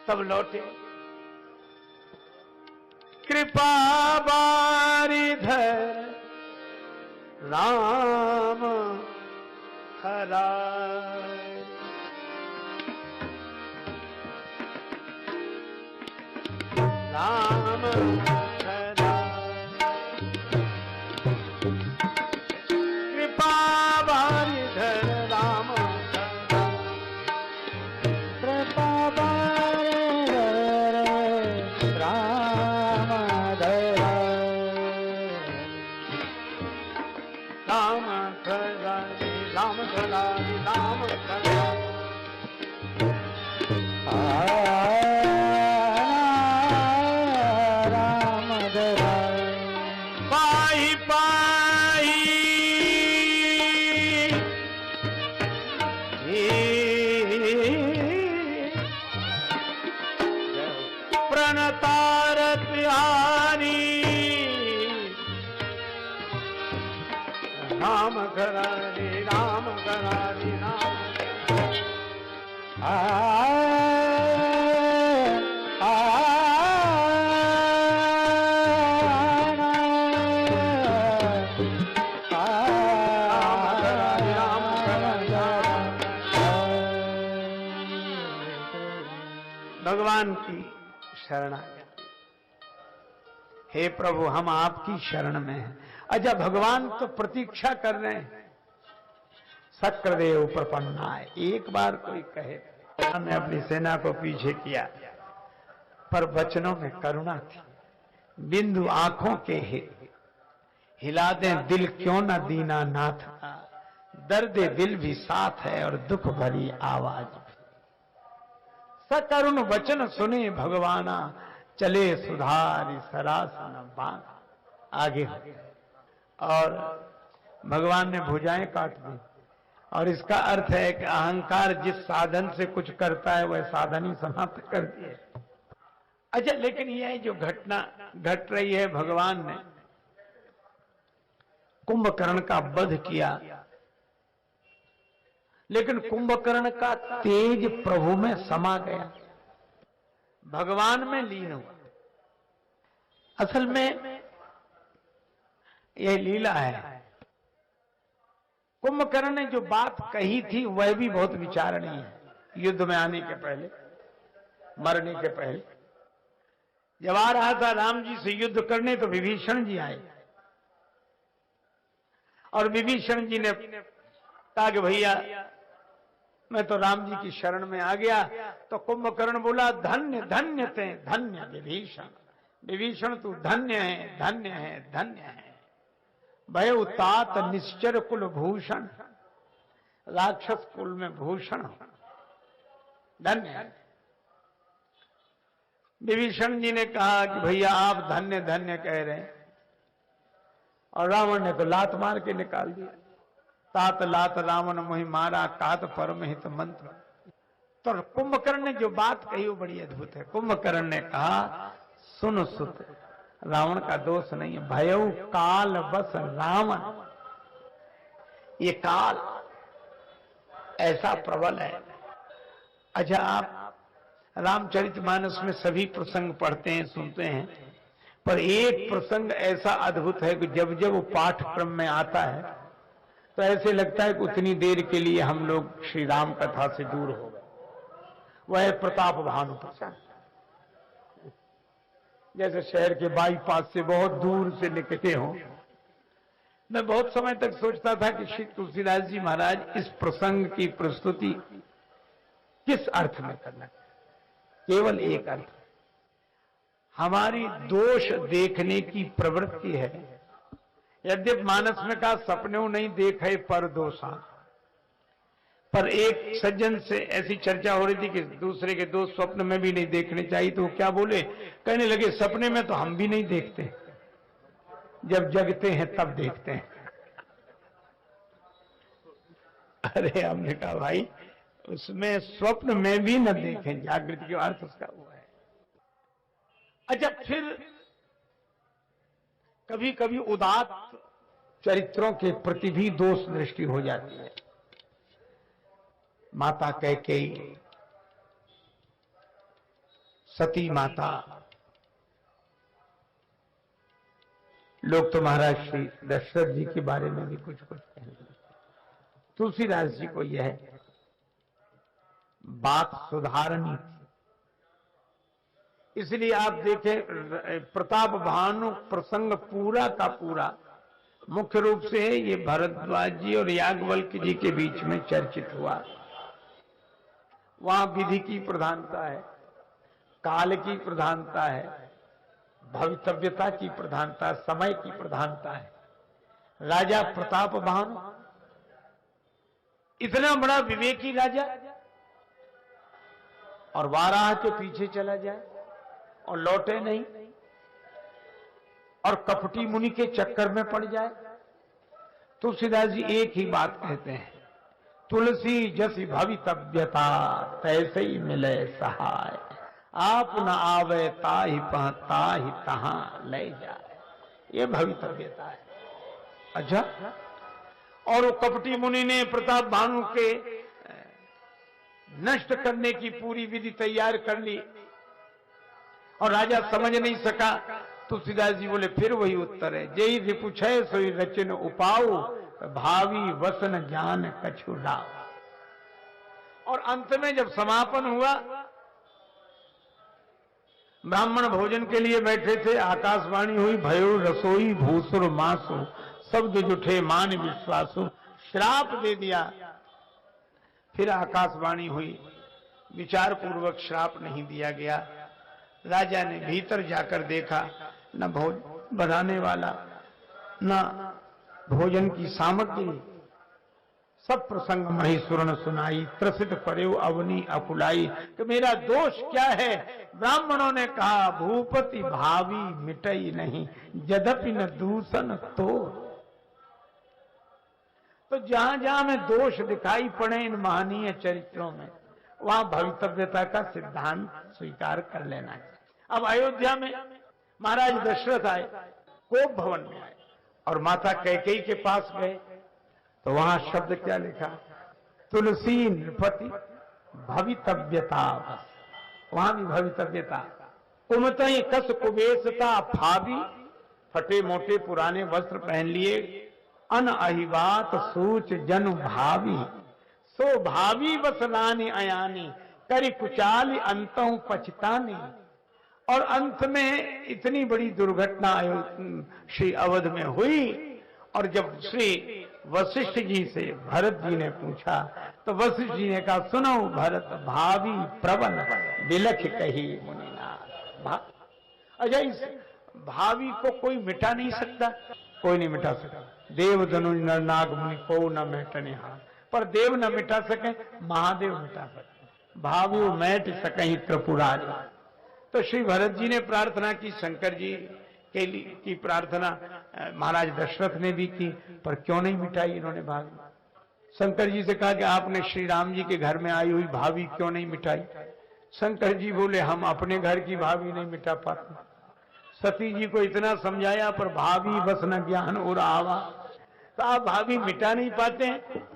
तब लौटे कृपा बारिधर राम खराय। राम कृपा बारिधर राम कृपा बारिधर राम धरा। राम खराय राम खराय राम खराय। राम धरा। पाई पाई प्रणतार प्यारी। राम करारी राम करारी राम। भगवान की शरण आ गया। हे प्रभु हम आपकी शरण में हैं। अच्छा भगवान तो प्रतीक्षा कर रहे हैं। शक्रदेव प्रपन्नाय। एक बार कोई कहे हमने अपनी सेना को पीछे किया, पर वचनों में करुणा थी। बिंदु आंखों के हिला दें दिल क्यों न दीना नाथ का। दर्द दिल भी साथ है और दुख भरी आवाज भी। सकरुण वचन सुने भगवाना, चले सुधारी सरासन बांध। आगे हो और भगवान ने भुजाएं काट दी। और इसका अर्थ है कि अहंकार जिस साधन से कुछ करता है वह साधन ही समाप्त करती है। अच्छा लेकिन यह जो घटना घट रही है, भगवान ने कुंभकर्ण का वध किया, लेकिन कुंभकर्ण का तेज प्रभु में समा गया, भगवान में लीन हुआ। असल में यह लीला है। कुंभकर्ण ने जो बात कही थी वह भी बहुत विचारणीय है। युद्ध में आने के पहले, मरने के पहले जब आ रहा था राम जी से युद्ध करने, तो विभीषण जी आए और विभीषण जी ने कहा कि भैया मैं तो राम जी की शरण में आ गया। तो कुंभकर्ण बोला धन्य धन्य ते धन्य विभीषण। विभीषण तू धन्य है धन्य है धन्य है। भय उतात निश्चर कुल भूषण। राक्षस कुल में भूषण हो, धन्य है। विभीषण जी ने कहा कि भैया आप धन्य धन्य कह रहे हैं, और रावण ने तो लात मार के निकाल दिया। तात लात रावण मोहि मारा, कात परम हित मंत्र। तो कुंभकर्ण ने जो बात कही वो बड़ी अद्भुत है। कुंभकर्ण ने कहा सुन सुत, रावण का दोष नहीं है। भयउ काल बस रावण। ये काल ऐसा प्रबल है। अच्छा आप रामचरितमानस में सभी प्रसंग पढ़ते हैं सुनते हैं, पर एक प्रसंग ऐसा अद्भुत है कि जब जब वो पाठक्रम में आता है तो ऐसे लगता है कि उतनी देर के लिए हम लोग श्री राम कथा से दूर हो गए। वह प्रताप भानु प्रसंग, जैसे शहर के बाईपास से बहुत दूर से निकले हों। मैं बहुत समय तक सोचता था कि श्री तुलसीदास जी महाराज इस प्रसंग की प्रस्तुति किस अर्थ में करना। केवल एक अर्थ, हमारी दोष देखने की प्रवृत्ति है। यद्यप मानस में कहा सपनों नहीं देखे पर दोषा, पर एक सज्जन से ऐसी चर्चा हो रही थी कि दूसरे के दोष स्वप्न में भी नहीं देखने चाहिए। तो क्या बोले, कहने लगे सपने में तो हम भी नहीं देखते, जब जगते हैं तब देखते हैं। अरे हमने कहा भाई उसमें स्वप्न में भी न देखें, जागृति का अर्थ उसका हुआ है। अच्छा फिर कभी कभी उदात्त चरित्रों के प्रति भी दोष दृष्टि हो जाती है। माता कैकेयी, सती माता, लोग तो महाराज श्री दशरथ जी के बारे में भी कुछ कहने लगे। तुलसीदास जी को यह बात सुधारनी थी। इसलिए आप देखें प्रताप भानु प्रसंग पूरा का पूरा मुख्य रूप से ये भरद्वाज जी और याज्ञवल्क्य जी के बीच में चर्चित हुआ। वहां विधि की प्रधानता है, काल की प्रधानता है, भवितव्यता की प्रधानता, समय की प्रधानता है। राजा प्रताप भानु इतना बड़ा विवेकी राजा और वाराह के पीछे चला जाए और लौटे नहीं और कपटी मुनि के चक्कर में पड़ जाए। तुलसीदास जी एक ही बात कहते हैं, तुलसी जसी भवितव्यता तैसे ही मिले सहाय, आप न आवे ताहि ताहि तहां ले जाए। ये भवितव्यता है। अच्छा, और वो कपटी मुनि ने प्रताप भानु के नष्ट करने की पूरी विधि तैयार कर ली और राजा समझ नहीं सका। तुलसीदास जी बोले फिर वही उत्तर है, जेई रिपुछय सोई रचन उपाऊ, भावी वसन ज्ञान कछु राव। और अंत में जब समापन हुआ, ब्राह्मण भोजन के लिए बैठे थे, आकाशवाणी हुई, भयो रसोई भूसुर मासु, शब्द जुठे मान विश्वासु, श्राप दे दिया। फिर आकाशवाणी हुई, विचार पूर्वक श्राप नहीं दिया गया। राजा ने भीतर जाकर देखा, न भोजन बनाने वाला, न भोजन की सामग्री। सब प्रसंग महीसुरन सुनाई, त्रसित पर्यो अवनी अकुलाई। कि मेरा दोष क्या है? ब्राह्मणों ने कहा, भूपति भावी मिटई नहीं, यद्यपि न दूषण तो। तो जहां जहां में दोष दिखाई पड़े इन महनीय चरित्रों में, वहां भवितव्यता का सिद्धांत स्वीकार कर लेना चाहिए। अब अयोध्या में महाराज दशरथ आए, कोप भवन में आए और माता कैकेयी के पास गए, तो वहां शब्द क्या लिखा, तुलसी नृपति भवितव्यता। वहां भी भवितव्यता। कुमतई कस कुबेसता फावी, फटे मोटे पुराने वस्त्र पहन लिए, अन अहिबात सूच जनु भावी, सो भावी वसनानी अयानी, करी कुचाली अंतों पछतानी। और अंत में इतनी बड़ी दुर्घटना श्री अवध में हुई। और जब श्री वशिष्ठ जी से भरत जी ने पूछा, तो वशिष्ठ जी ने कहा, सुनो भरत, भावी प्रबल विलख कही मुनिनाथ। अच्छा, इस भावी को कोई मिटा नहीं सकता, कोई नहीं मिटा सकता। देव धनुष नर नाग मुनि को न मिटने हाथ, पर देव न मिटा सके, महादेव मिटा सके। भावी मैट सके त्रिपुरारी। तो श्री भरत जी ने प्रार्थना की, शंकर जी के लिए की प्रार्थना महाराज दशरथ ने भी की, पर क्यों नहीं मिटाई इन्होंने भावी? शंकर जी से कहा कि आपने श्री राम जी के घर में आई हुई भावी क्यों नहीं मिटाई? शंकर जी बोले, हम अपने घर की भावी नहीं मिटा पाते। सती जी को इतना समझाया, पर भावी बस न ज्ञान और आवा। तो आप भावी मिटा नहीं पाते हैं।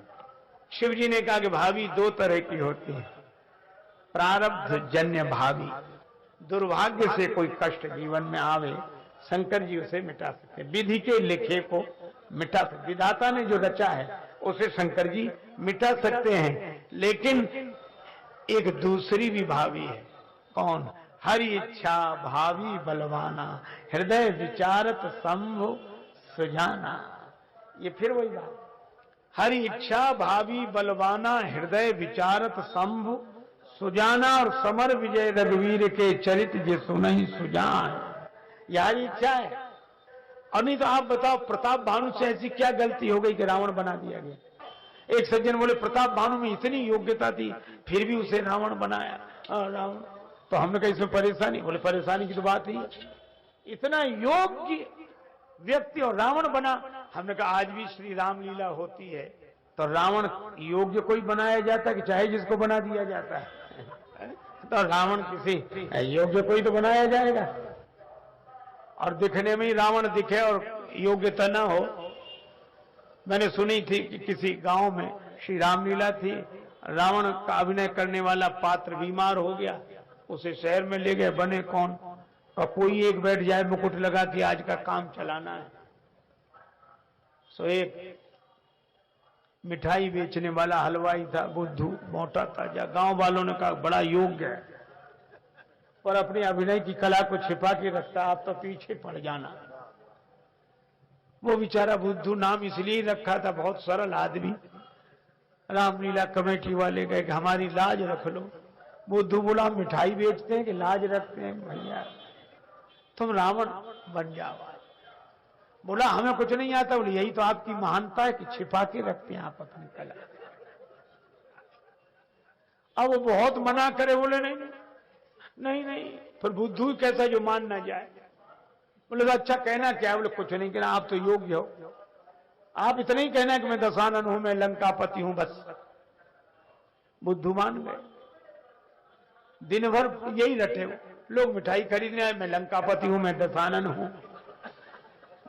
शिव जी ने कहा कि भावी दो तरह की होती है, प्रारब्ध जन्य भावी। दुर्भाग्य से कोई कष्ट जीवन में आवे, शंकर जी उसे मिटा सकते, विधि के लिखे को मिटा सकते। विधाता ने जो रचा है उसे शंकर जी मिटा सकते हैं। लेकिन एक दूसरी भी भावी है। कौन? हरि इच्छा भावी बलवाना, हृदय विचारत संभो सुजाना। ये फिर वही बात, हरि इच्छा भावी बलवाना, हृदय विचारत संभो सुजाना। और समर विजय रघुवीर के चरित जे सुनहि सुजान। यही इच्छा है। और नहीं तो आप बताओ, प्रताप भानु से ऐसी क्या गलती हो गई कि रावण बना दिया गया? एक सज्जन बोले, प्रताप भानु में इतनी योग्यता थी, फिर भी उसे रावण बनाया। रावण तो हमने कहा इसमें परेशानी? बोले परेशानी की तो बात ही, इतना योग्य व्यक्ति और रावण बना। हमने कहा आज भी श्री राम लीला होती है तो रावण योग्य कोई बनाया जाता है कि चाहे जिसको बना दिया जाता है? तो रावण किसी योग्य कोई तो बनाया जाएगा। और दिखने में ही रावण दिखे और योग्यता ना हो। मैंने सुनी थी कि किसी गांव में श्री रामलीला थी रावण का अभिनय करने वाला पात्र बीमार हो गया, उसे शहर में ले गए। बने कौन? और कोई एक बैठ जाए मुकुट लगा के आज का काम चलाना है। सो एक मिठाई बेचने वाला हलवाई था, बुद्धू, मोटा ताजा। गांव वालों ने कहा बड़ा योग्य है, पर अपनी अभिनय की कला को छिपा के रखता, आप तो पीछे पड़ जाना। वो बेचारा बुद्धू नाम इसलिए रखा था, बहुत सरल आदमी। रामलीला कमेटी वाले गए कि हमारी लाज रख लो। बुद्धू बोला मिठाई बेचते हैं कि लाज रखते हैं? भैया तुम रावण बन जाओ। बोला हमें कुछ नहीं आता। बोले यही तो आपकी महानता है कि छिपा के रखते हैं आप अपनी कला। अब वो बहुत मना करे, बोले नहीं नहीं नहीं। फिर बुद्धू कैसा जो मान ना जाए। बोले तो अच्छा कहना क्या? बोले कुछ नहीं कहना, आप तो योग्य हो। आप इतना ही कहना कि मैं दशानन हूं, मैं लंकापति हूं, बस। बुद्धू मान गए। दिन भर यही रटे, लोग मिठाई खरीदने आए, मैं लंकापति हूं, मैं दशानन हूं।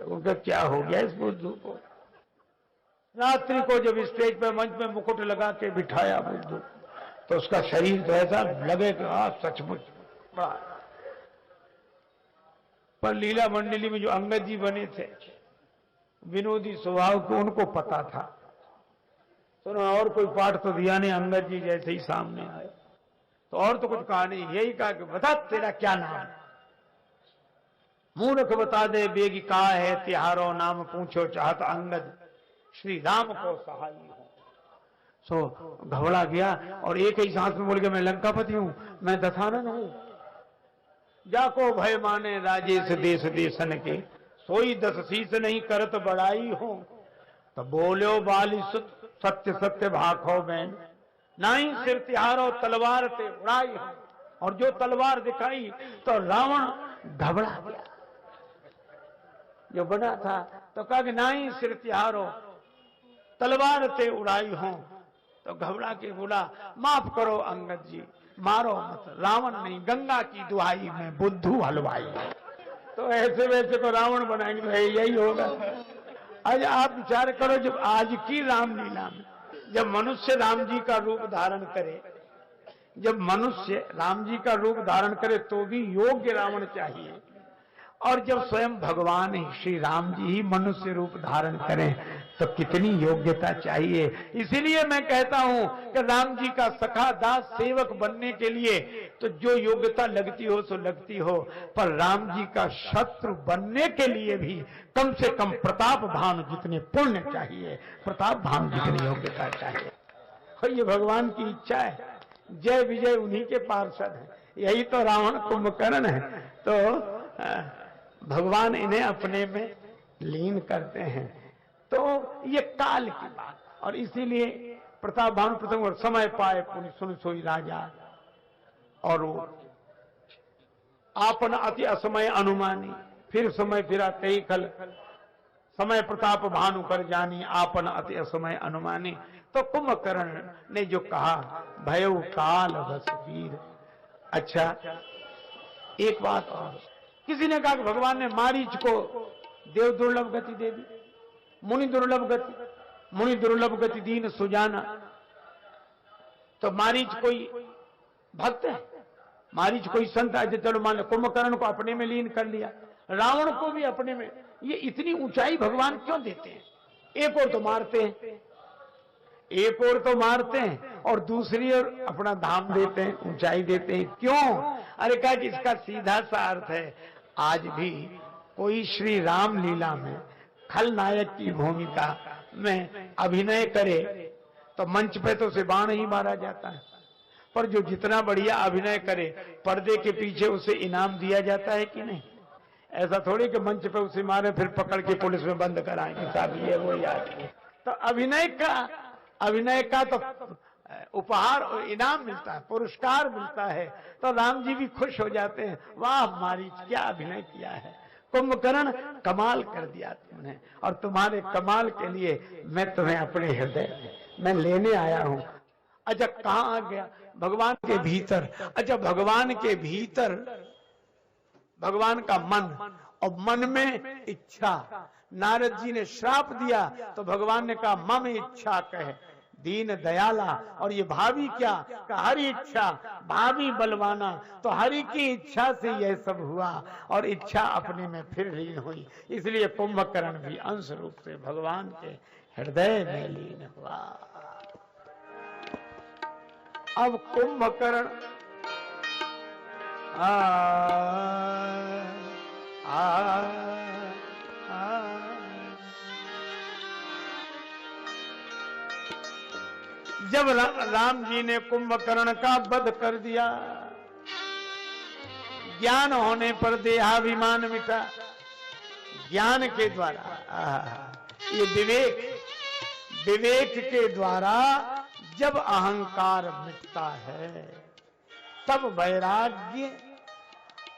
उनका क्या हो गया इस बुद्धू को? रात्रि को जब स्टेज पे मंच में मुकुट लगा के बिठाया बुद्धू, तो उसका शरीर तो ऐसा लगे कि सचमुच बड़ा। पर लीला मंडली में जो अंगद जी बने थे, विनोदी स्वभाव को, उनको पता था। तो और कोई पाठ तो दिया नहीं, अंगद जी जैसे ही सामने आए तो और तो कुछ कहा नहीं, यही कहा कि बता तेरा क्या नाम है? मूर्ख बता दे बेगी का है तिहारो, नाम पूछो चाहत अंगद, श्री राम को सहाई हो। सो घबरा गया और एक ही सांस में बोल गया मैं लंकापति हूं, मैं दशानन हूं। जाको भय माने राजेश देश देशन के, सोई दस शीस नहीं करत बड़ाई हो। तो बोलो बाली सत्य सत्य भाखो बैन, नाई सिर तिहारो तलवार ते उड़ाई हो। और जो तलवार दिखाई तो रावण घबरा गया जो बना था। तो कहा कि नाई सिर तिहारो तलवार ते उड़ाई हो। तो घबरा के बोला माफ करो अंगद जी, मारो मत, रावण नहीं गंगा की दुहाई में बुद्धू हलवाई। तो ऐसे वैसे को रावण बनाएंगे तो यही होगा। आज आप विचार करो, जब आज की रामलीला में जब मनुष्य राम जी का रूप धारण करे, जब मनुष्य राम जी का रूप धारण करे तो भी योग्य रावण चाहिए, और जब स्वयं भगवान ही श्री राम जी ही मनुष्य रूप धारण करें तो कितनी योग्यता चाहिए। इसीलिए मैं कहता हूं कि राम जी का सखा दास सेवक बनने के लिए तो जो योग्यता लगती हो सो लगती हो, पर राम जी का शत्रु बनने के लिए भी कम से कम प्रताप भानु जितने पुण्य चाहिए, प्रताप भानु जितनी योग्यता चाहिए। और ये भगवान की इच्छा है। जय विजय उन्हीं के पार्षद है। यही तो रावण कुंभकर्ण है। तो भगवान इन्हें अपने में लीन करते हैं। तो ये काल की बात, और इसीलिए प्रताप भानु प्रसंग समय पाए पुण्य सुन सोई राजा, और वो आपन अति असमय अनुमानी, फिर समय फिरा कई खल, समय प्रताप भानु कर जानी, आपन अति असमय अनुमानी। तो कुंभकर्ण ने जो कहा भयउ काल बस वीर। अच्छा एक बात और, किसी ने कहा कि भगवान ने मारीच को देव दुर्लभ गति दे दी, मुनि दुर्लभ गति, मुनि दुर्लभ गति दीन सुजाना। तो मारीच कोई भक्त है, मारीच कोई संत है, चलो मान लो कुंभकर्ण को अपने में लीन कर लिया, रावण को भी अपने में। ये इतनी ऊंचाई भगवान क्यों देते हैं? एक और तो मारते हैं, एक और तो मारते हैं और दूसरी ओर अपना धाम देते हैं, ऊंचाई देते हैं। क्यों? अरे कहा कि इसका सीधा सा अर्थ है, आज भी कोई श्री राम लीला में खलनायक की भूमिका में अभिनय करे तो मंच पे तो उसे बाण ही मारा जाता है, पर जो जितना बढ़िया अभिनय करे पर्दे के पीछे उसे इनाम दिया जाता है कि नहीं? ऐसा थोड़ी कि मंच पे उसे मारे फिर पकड़ के पुलिस में बंद कराएंगे, साहब ये वो याद। तो अभिनय का तो उपहार और इनाम मिलता है, पुरस्कार मिलता है। तो राम जी भी खुश हो जाते हैं, वाह मारीच क्या अभिनय किया है, कुंभकर्ण कमाल कर दिया तुमने, और तुम्हारे कमाल के लिए मैं तुम्हें अपने हृदय में लेने आया हूं। अच्छा कहां आ गया? भगवान के भीतर। अच्छा भगवान के भीतर भगवान का मन, और मन में इच्छा। नारद जी ने श्राप दिया तो भगवान ने कहा मम इच्छा कहे, दीन दयाला। और ये भावी क्या, कि हरि इच्छा भावी बलवाना। तो हरि की इच्छा से यह सब हुआ और इच्छा अपने में फिर लीन हुई। इसलिए कुंभकर्ण भी अंश रूप से भगवान के हृदय में लीन हुआ। अब कुंभकर्ण जब राम जी ने कुंभकर्ण का वध कर दिया, ज्ञान होने पर देहाभिमान मिटा। ज्ञान के द्वारा, ये विवेक के द्वारा जब अहंकार मिटता है तब वैराग्य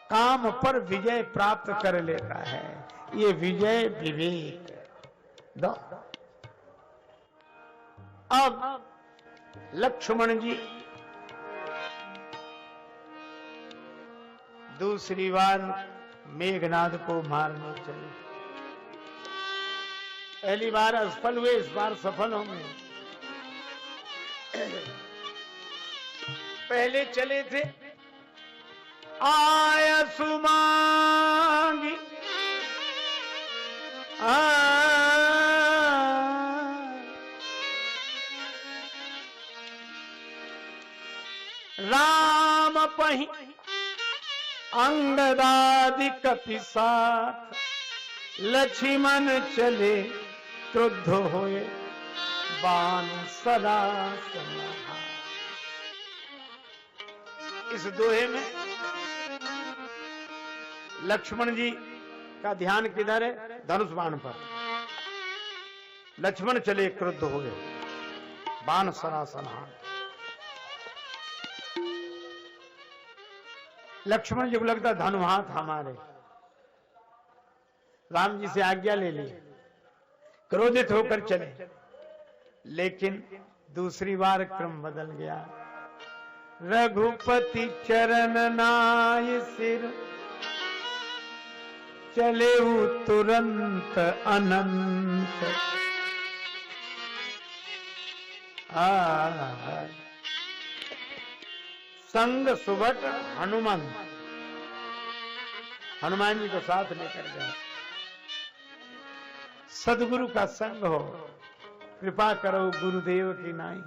काम पर विजय प्राप्त कर लेता है। ये विजय विवेक दो। अब लक्ष्मण जी दूसरी बार मेघनाद को मारने चले। पहली बार असफल हुए, इस बार सफल होंगे। पहले चले थे आया सुमांगी, राम पही अंगदादि कपि साथ, लक्ष्मण चले क्रुद्ध होए बाण सरासन। इस दोहे में लक्ष्मण जी का ध्यान किधर है? धनुष बाण पर। लक्ष्मण चले क्रुद्ध हो गए, बाण सरासन। लक्ष्मण जी को लगता धनुहाथ हमारे, राम जी से आज्ञा ले ली, क्रोधित होकर चले। लेकिन दूसरी बार क्रम बदल गया। रघुपति चरण नाय सिर, चले तुरंत अनंत। संग सुभट हनुमान, हनुमान जी को साथ लेकर गए। सदगुरु का संग हो, कृपा करो गुरुदेव की नाई।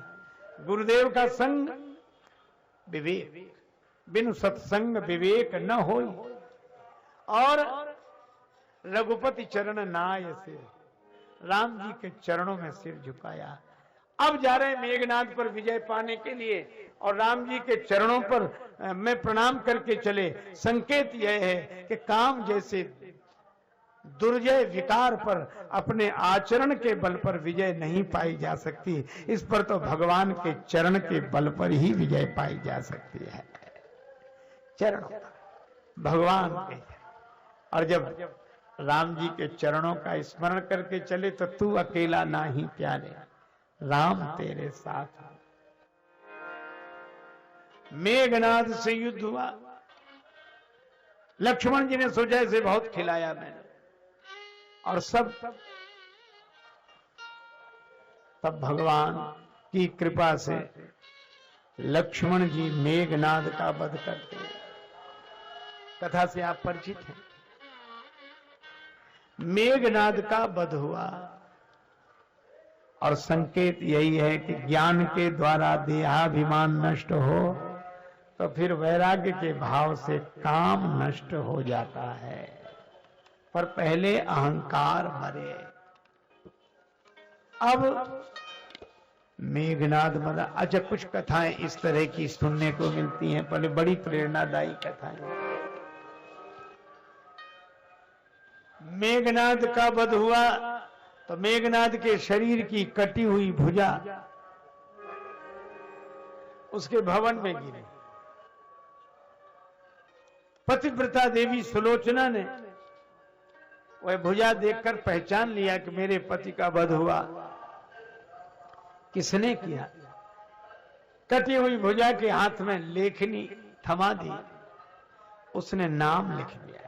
गुरुदेव का संग विवेक, बिनु सत्संग विवेक न हो। और रघुपति चरण नाय सिर, राम जी के चरणों में सिर झुकाया। अब जा रहे मेघनाद पर विजय पाने के लिए और राम जी के चरणों पर में प्रणाम करके चले। संकेत यह है कि काम जैसे दुर्जय विकार पर अपने आचरण के बल पर विजय नहीं पाई जा सकती, इस पर तो भगवान के चरण के बल पर ही विजय पाई जा सकती है। चरण भगवान के। और जब राम जी के चरणों का स्मरण करके चले तो तू अकेला ना ही प्यारे, राम तेरे साथ। मेघनाद से युद्ध हुआ। लक्ष्मण जी ने सोचा इसे बहुत खिलाया मैंने और सब, तब भगवान की कृपा से लक्ष्मण जी मेघनाद का वध करते हैं। कथा से आप परिचित हैं। मेघनाद का वध हुआ और संकेत यही है कि ज्ञान के द्वारा देहाभिमान नष्ट हो तो फिर वैराग्य के भाव से काम नष्ट हो जाता है, पर पहले अहंकार मरे। अब मेघनाद मरा। अच्छा, कुछ कथाएं इस तरह की सुनने को मिलती हैं, पहले बड़ी प्रेरणादायी कथाएं। मेघनाद का वध हुआ तो मेघनाद के शरीर की कटी हुई भुजा उसके भवन में गिरी। पतिव्रता देवी सुलोचना ने वह भुजा देखकर पहचान लिया कि मेरे पति का वध हुआ। किसने किया? कटी हुई भुजा के हाथ में लेखनी थमा दी, उसने नाम लिख दिया,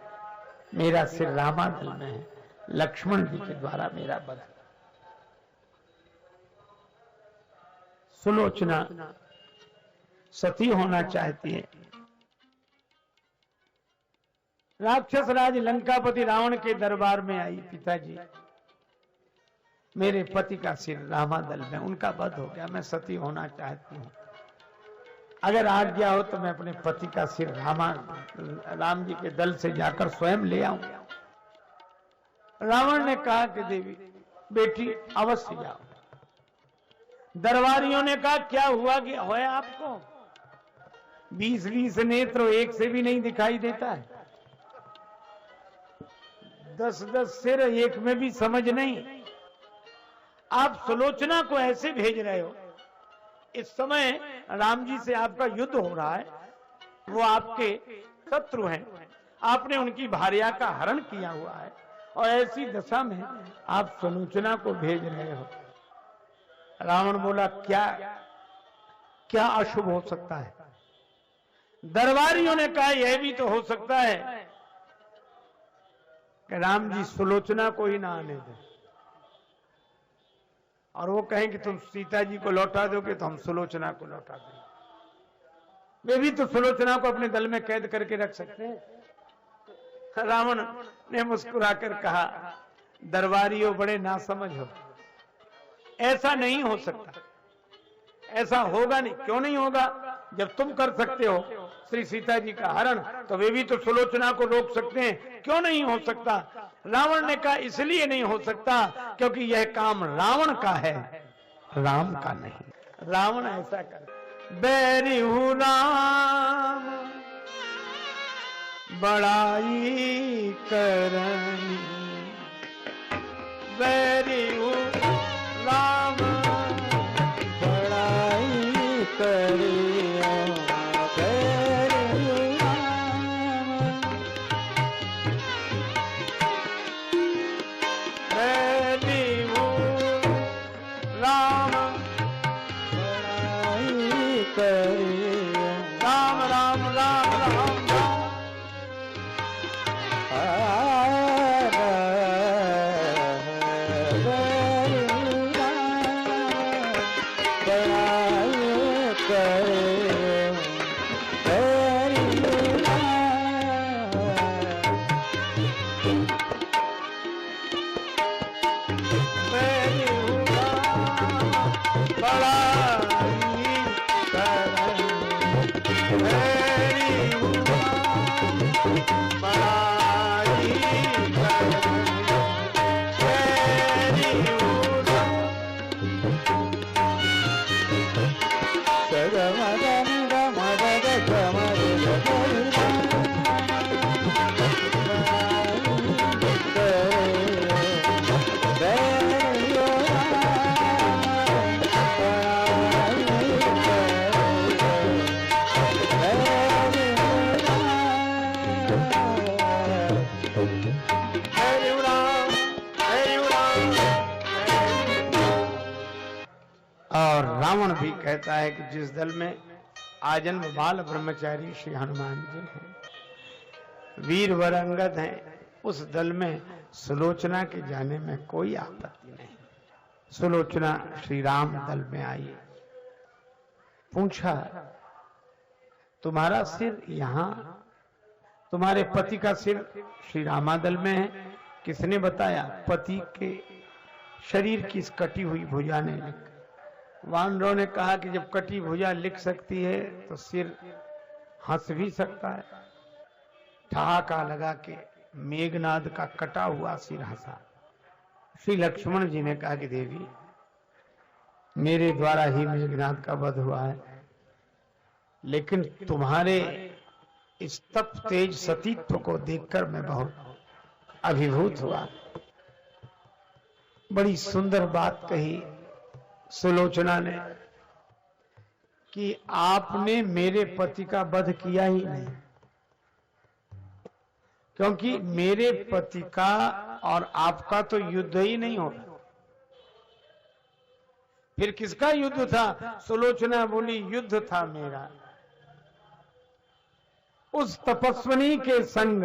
मेरा सिर रामादल में है, लक्ष्मण जी के द्वारा मेरा वध। सुलोचना सती होना चाहती है। राक्षस राज लंकापति रावण के दरबार में आई, पिताजी मेरे पति का सिर रामादल में, उनका वध हो गया, मैं सती होना चाहती हूँ, अगर आज्ञा हो तो मैं अपने पति का सिर राम जी के दल से जाकर स्वयं ले आऊं। रावण ने कहा कि देवी बेटी अवश्य जाओ। दरबारियों ने कहा क्या हुआ कि होया आपको? 20-20 नेत्र एक से भी नहीं दिखाई देता है, 10-10 सिर एक में भी समझ नहीं, आप सुलोचना को ऐसे भेज रहे हो। इस समय राम जी से आपका युद्ध हो रहा है, वो आपके शत्रु हैं, आपने उनकी भार्या का हरण किया हुआ है और ऐसी दशा में आप सुलोचना को भेज रहे हो। रावण बोला क्या क्या अशुभ हो सकता है? दरबारियों ने कहा यह भी तो हो सकता है कि राम जी सुलोचना को ही ना आने दें और वो कहें कि तुम सीता जी को लौटा दोगे तो हम सुलोचना को लौटा देंगे। वे भी तो सुलोचना को अपने दल में कैद करके रख सकते हैं। रावण ने मुस्कुराकर कहा दरबारियों बड़े नासमझ हो, ऐसा नहीं हो सकता, ऐसा होगा नहीं। क्यों नहीं होगा? जब तुम कर सकते हो श्री सीता जी का हरण तो वे भी तो सुलोचना को रोक सकते हैं, क्यों नहीं हो सकता? रावण ने कहा इसलिए नहीं हो सकता क्योंकि यह काम रावण का है, राम का नहीं। रावण ऐसा कर बैरी हूं राम बड़ाई करनी, बैरी हूं राम बड़ाई करियो बैरी राम, बैरी हूं राम बड़ाई करियो राम राम राम राम राम। और रावण भी कहता है कि जिस दल में आजन्म बाल ब्रह्मचारी श्री हनुमान जी हैं, वीर वर अंगद हैं, उस दल में सुलोचना के जाने में कोई आपत्ति नहीं। सुलोचना श्री राम दल में आई, पूछा तुम्हारा सिर यहाँ, तुम्हारे पति का सिर श्री रामादल में है, किसने बताया? पति के शरीर की इस कटी हुई भुजा ने लिखा। वानरों ने कहा कि जब कटी भुजा लिख सकती है तो सिर हंस भी सकता है। ठहाका लगा के मेघनाद का कटा हुआ सिर हंसा। श्री लक्ष्मण जी ने कहा कि देवी मेरे द्वारा ही मेघनाद का वध हुआ है, लेकिन तुम्हारे इस तप तेज सतीत्व को देखकर मैं बहुत अभिभूत हुआ। बड़ी सुंदर बात कही सुलोचना ने कि आपने मेरे पति का वध किया ही नहीं, क्योंकि मेरे पति का और आपका तो युद्ध ही नहीं होगा। फिर किसका युद्ध था? सुलोचना बोली युद्ध था मेरा उस तपस्विनी के संग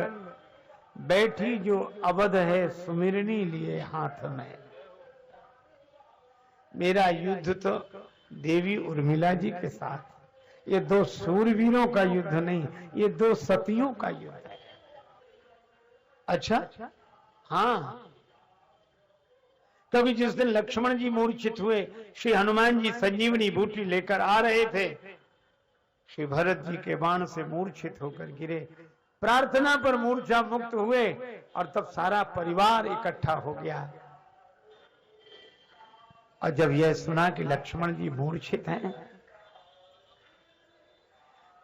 बैठी जो अवध है सुमिरनी लिए हाथ में। मेरा युद्ध तो देवी उर्मिला जी के साथ। ये दो सूरवीरों का युद्ध नहीं, ये दो सतियों का युद्ध है। अच्छा, हाँ, कभी जिस दिन लक्ष्मण जी मूर्छित हुए, श्री हनुमान जी संजीवनी बूटी लेकर आ रहे थे, श्री भरत जी के बाण से मूर्छित होकर गिरे, प्रार्थना पर मूर्छा मुक्त हुए, और तब सारा परिवार इकट्ठा हो गया। और जब यह सुना कि लक्ष्मण जी मूर्छित हैं,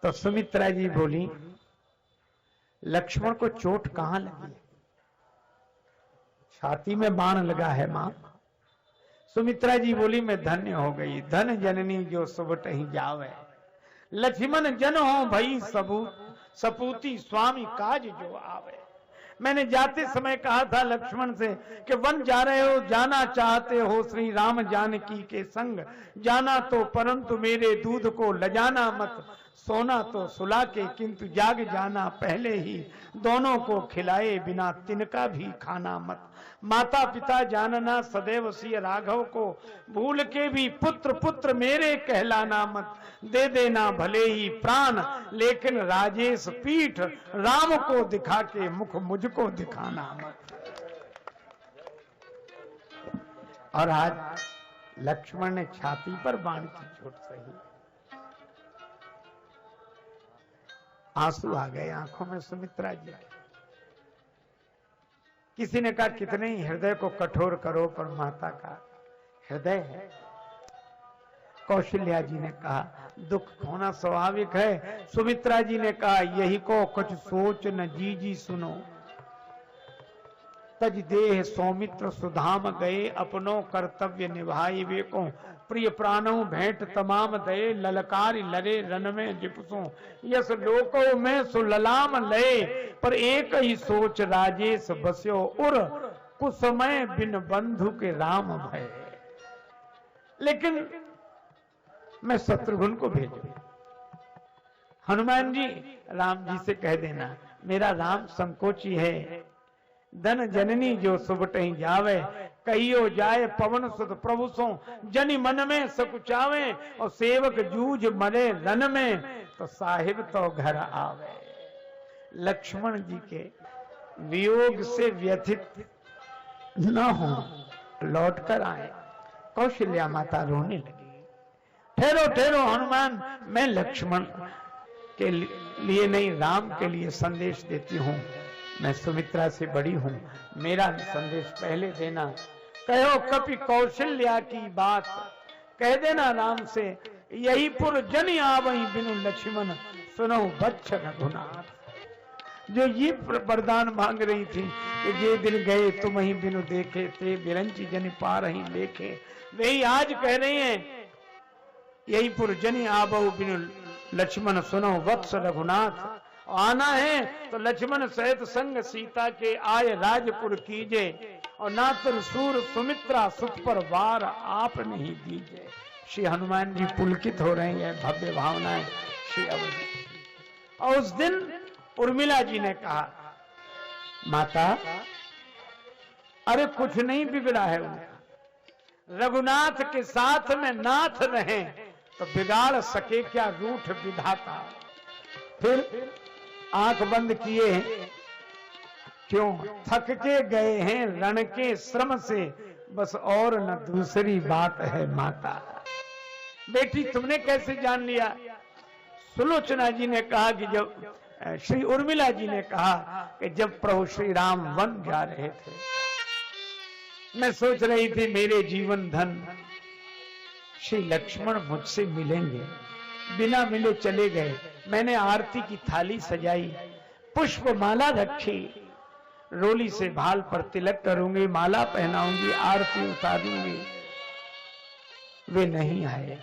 तो सुमित्रा जी बोली, लक्ष्मण को चोट कहां लगी? छाती में बाण लगा है मां। सुमित्रा जी बोली, मैं धन्य हो गई, धन जननी जो सुबटहि जावे, लक्ष्मण जन हो भई सपूती स्वामी काज जो आवे। मैंने जाते समय कहा था लक्ष्मण से कि वन जा रहे हो, जाना चाहते हो श्री राम जानकी के संग, जाना तो परंतु मेरे दूध को लजाना मत, सोना तो सुला के किंतु जाग जाना पहले ही, दोनों को खिलाए बिना तिनका भी खाना मत। माता पिता जानना सदैव सिय राघव को, भूल के भी पुत्र पुत्र मेरे कहलाना मत। दे देना भले ही प्राण लेकिन राजेश पीठ, राम को दिखा के मुख मुझको दिखाना मत। और आज लक्ष्मण ने छाती पर बाण की चोट सही, आंसू आ गए आंखों में सुमित्रा जी। किसी ने कहा कितने ही हृदय को कठोर करो, पर माता का हृदय है। कौशल्या जी ने कहा दुख होना स्वाभाविक है। सुमित्रा जी ने कहा यही को कुछ सोच न जी सुनो, तज देह सौमित्र सुधाम गए, अपनो कर्तव्य निभाई वे को, प्रिय प्राणों भेंट तमाम दे, ललकारी लरे रन में जिपसों, यस लोको में सुललाम लय, पर एक ही सोच राजेश बस्यो उर, कुसमय बिन बंधु के राम भय। लेकिन मैं शत्रुघ्न को भेजू, हनुमान जी राम जी से कह देना मेरा राम संकोची है, धन जननी जो सुबटहि जावे, कहियो जाए पवन सुत प्रभु सो, जनि मन में सकुचावे, और सेवक जूझ मरे रन में, तो साहिब तो घर आवे। लक्ष्मण जी के वियोग से व्यथित न हो, लौट कर आए। कौशल्या माता रोने लगी, ठहरो ठहरो हनुमान, मैं लक्ष्मण के लिए नहीं राम के लिए संदेश देती हूँ, मैं सुमित्रा से बड़ी हूं, मेरा संदेश पहले देना। कहो कपि कौशल्या की बात, कह देना राम से, यही पुर जन आवई बिनु लक्ष्मण, सुनो बच्छ रघुनाथ। जो ये वरदान मांग रही थी कि जे दिन गए तुम ही बिनु देखे, ते बिरंची जन पार ही लेखे, वही आज कह रही हैं यही पुर जन आवऊ बिनु लक्ष्मण, सुनो वत्स रघुनाथ। आना है तो लक्ष्मण सहित संग सीता के आए राजपुर कीजे, और नातर सूर सुमित्रा सुख पर वार आप नहीं दीजे। श्री हनुमान जी पुलकित हो रहे हैं, भव्य भावनाएं श्री अवधि। और उस दिन उर्मिला जी ने कहा माता अरे कुछ नहीं बिगड़ा है उनका, रघुनाथ के साथ में नाथ रहे तो बिगाड़ सके क्या रूठ विधाता। फिर आंख बंद किए, क्यों थक के गए हैं रण के श्रम से, बस और न दूसरी बात है माता। बेटी तुमने कैसे जान लिया? सुलोचना जी ने कहा कि जब श्री उर्मिला जी ने कहा कि जब प्रभु श्री राम वन जा रहे थे, मैं सोच रही थी मेरे जीवन धन श्री लक्ष्मण मुझसे मिलेंगे, बिना मिले चले गए। मैंने आरती की थाली सजाई, पुष्प माला रखी, रोली से भाल पर तिलक करूंगी, माला पहनाऊंगी, आरती उतारूंगी, वे नहीं आए।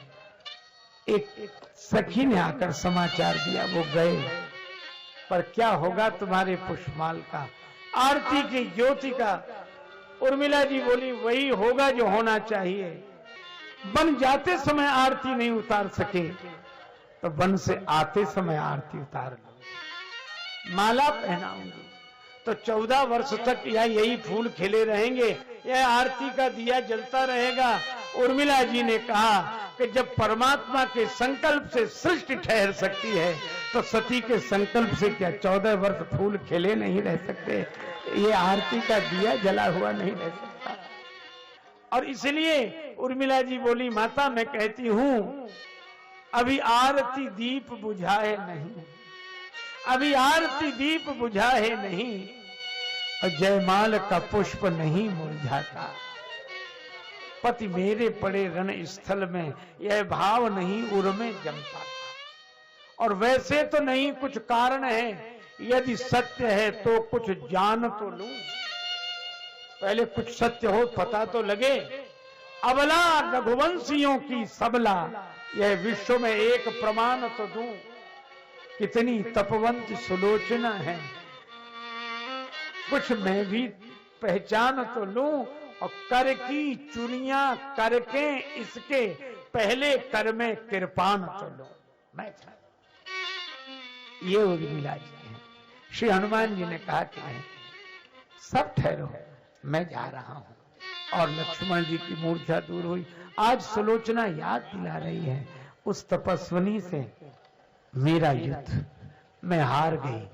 एक सखी ने आकर समाचार दिया, वो गए, पर क्या होगा तुम्हारे पुष्पमाल का, आरती की ज्योति का? उर्मिला जी बोली वही होगा जो होना चाहिए। बन जाते समय आरती नहीं उतार सके तो वन से आते समय आरती उतार लो। माला पहनाऊंगी तो 14 वर्ष तक या यही फूल खिले रहेंगे, यह आरती का दिया जलता रहेगा। उर्मिला जी ने कहा कि जब परमात्मा के संकल्प से सृष्टि ठहर सकती है तो सती के संकल्प से क्या 14 वर्ष फूल खिले नहीं रह सकते, ये आरती का दिया जला हुआ नहीं रह सकता। और इसलिए उर्मिला जी बोली, माता मैं कहती हूं अभी आरती दीप बुझाए नहीं, अभी आरती दीप बुझाए नहीं, और जयमाल का पुष्प नहीं मुरझाता। पति मेरे पड़े रण स्थल में, यह भाव नहीं उर में जम पाता। और वैसे तो नहीं कुछ कारण है, यदि सत्य है तो कुछ जान तो लूं, पहले कुछ सत्य हो पता तो लगे। अबला रघुवंशियों की सबला, यह विश्व में एक प्रमाण तो दूं, कितनी तपवंत सुलोचना है, कुछ मैं भी पहचान तो लूं। और कर की चुनिया करके इसके पहले कर में कृपान तो लो मैं था। ये उर्मिला जी हैं। श्री हनुमान जी ने कहा कि नहीं, सब ठहरो, मैं जा रहा हूं। और लक्ष्मण जी की मूर्छा दूर हुई। आज सुलोचना याद दिला रही है उस तपस्विनी से, मेरा युद्ध मैं हार गई,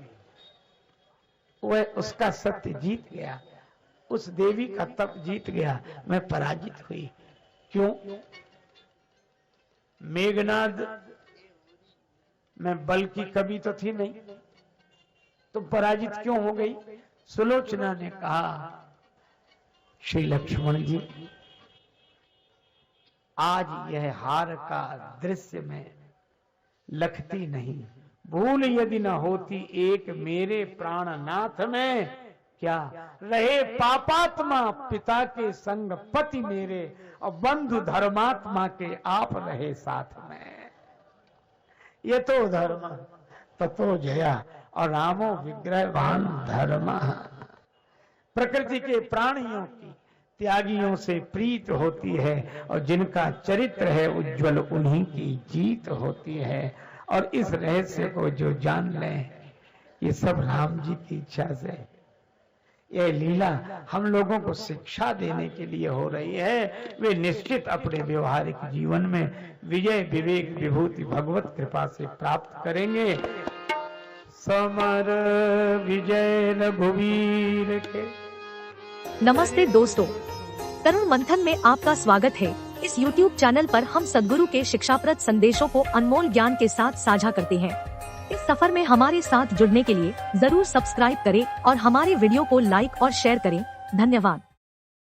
वह उसका सत्य जीत गया, उस देवी का तप जीत गया, मैं पराजित हुई। क्यों? मेघनाद में बल की कमी तो थी नहीं, तो पराजित क्यों हो गई? सुलोचना ने कहा, श्री लक्ष्मण जी आज यह हार का दृश्य में लखती नहीं, भूल यदि न होती एक मेरे प्राणनाथ में, क्या रहे पापात्मा पिता के संग पति मेरे, और बंधु धर्मात्मा के आप रहे साथ में। ये तो धर्म ततो जया, और रामो विग्रहवान धर्म। प्रकृति के प्राणियों की त्यागियों से प्रीत होती है, और जिनका चरित्र है उज्जवल उन्हीं की जीत होती है। और इस रहस्य को जो जान लें, ये सब राम जी की इच्छा से, यह लीला हम लोगों को शिक्षा देने के लिए हो रही है। वे निश्चित अपने व्यवहारिक जीवन में विजय विवेक विभूति भगवत कृपा से प्राप्त करेंगे। समर विजय रघुवीर के। नमस्ते दोस्तों, तरुण मंथन में आपका स्वागत है। इस YouTube चैनल पर हम सद्गुरु के शिक्षाप्रद संदेशों को अनमोल ज्ञान के साथ साझा करते हैं। इस सफर में हमारे साथ जुड़ने के लिए जरूर सब्सक्राइब करें और हमारे वीडियो को लाइक और शेयर करें। धन्यवाद।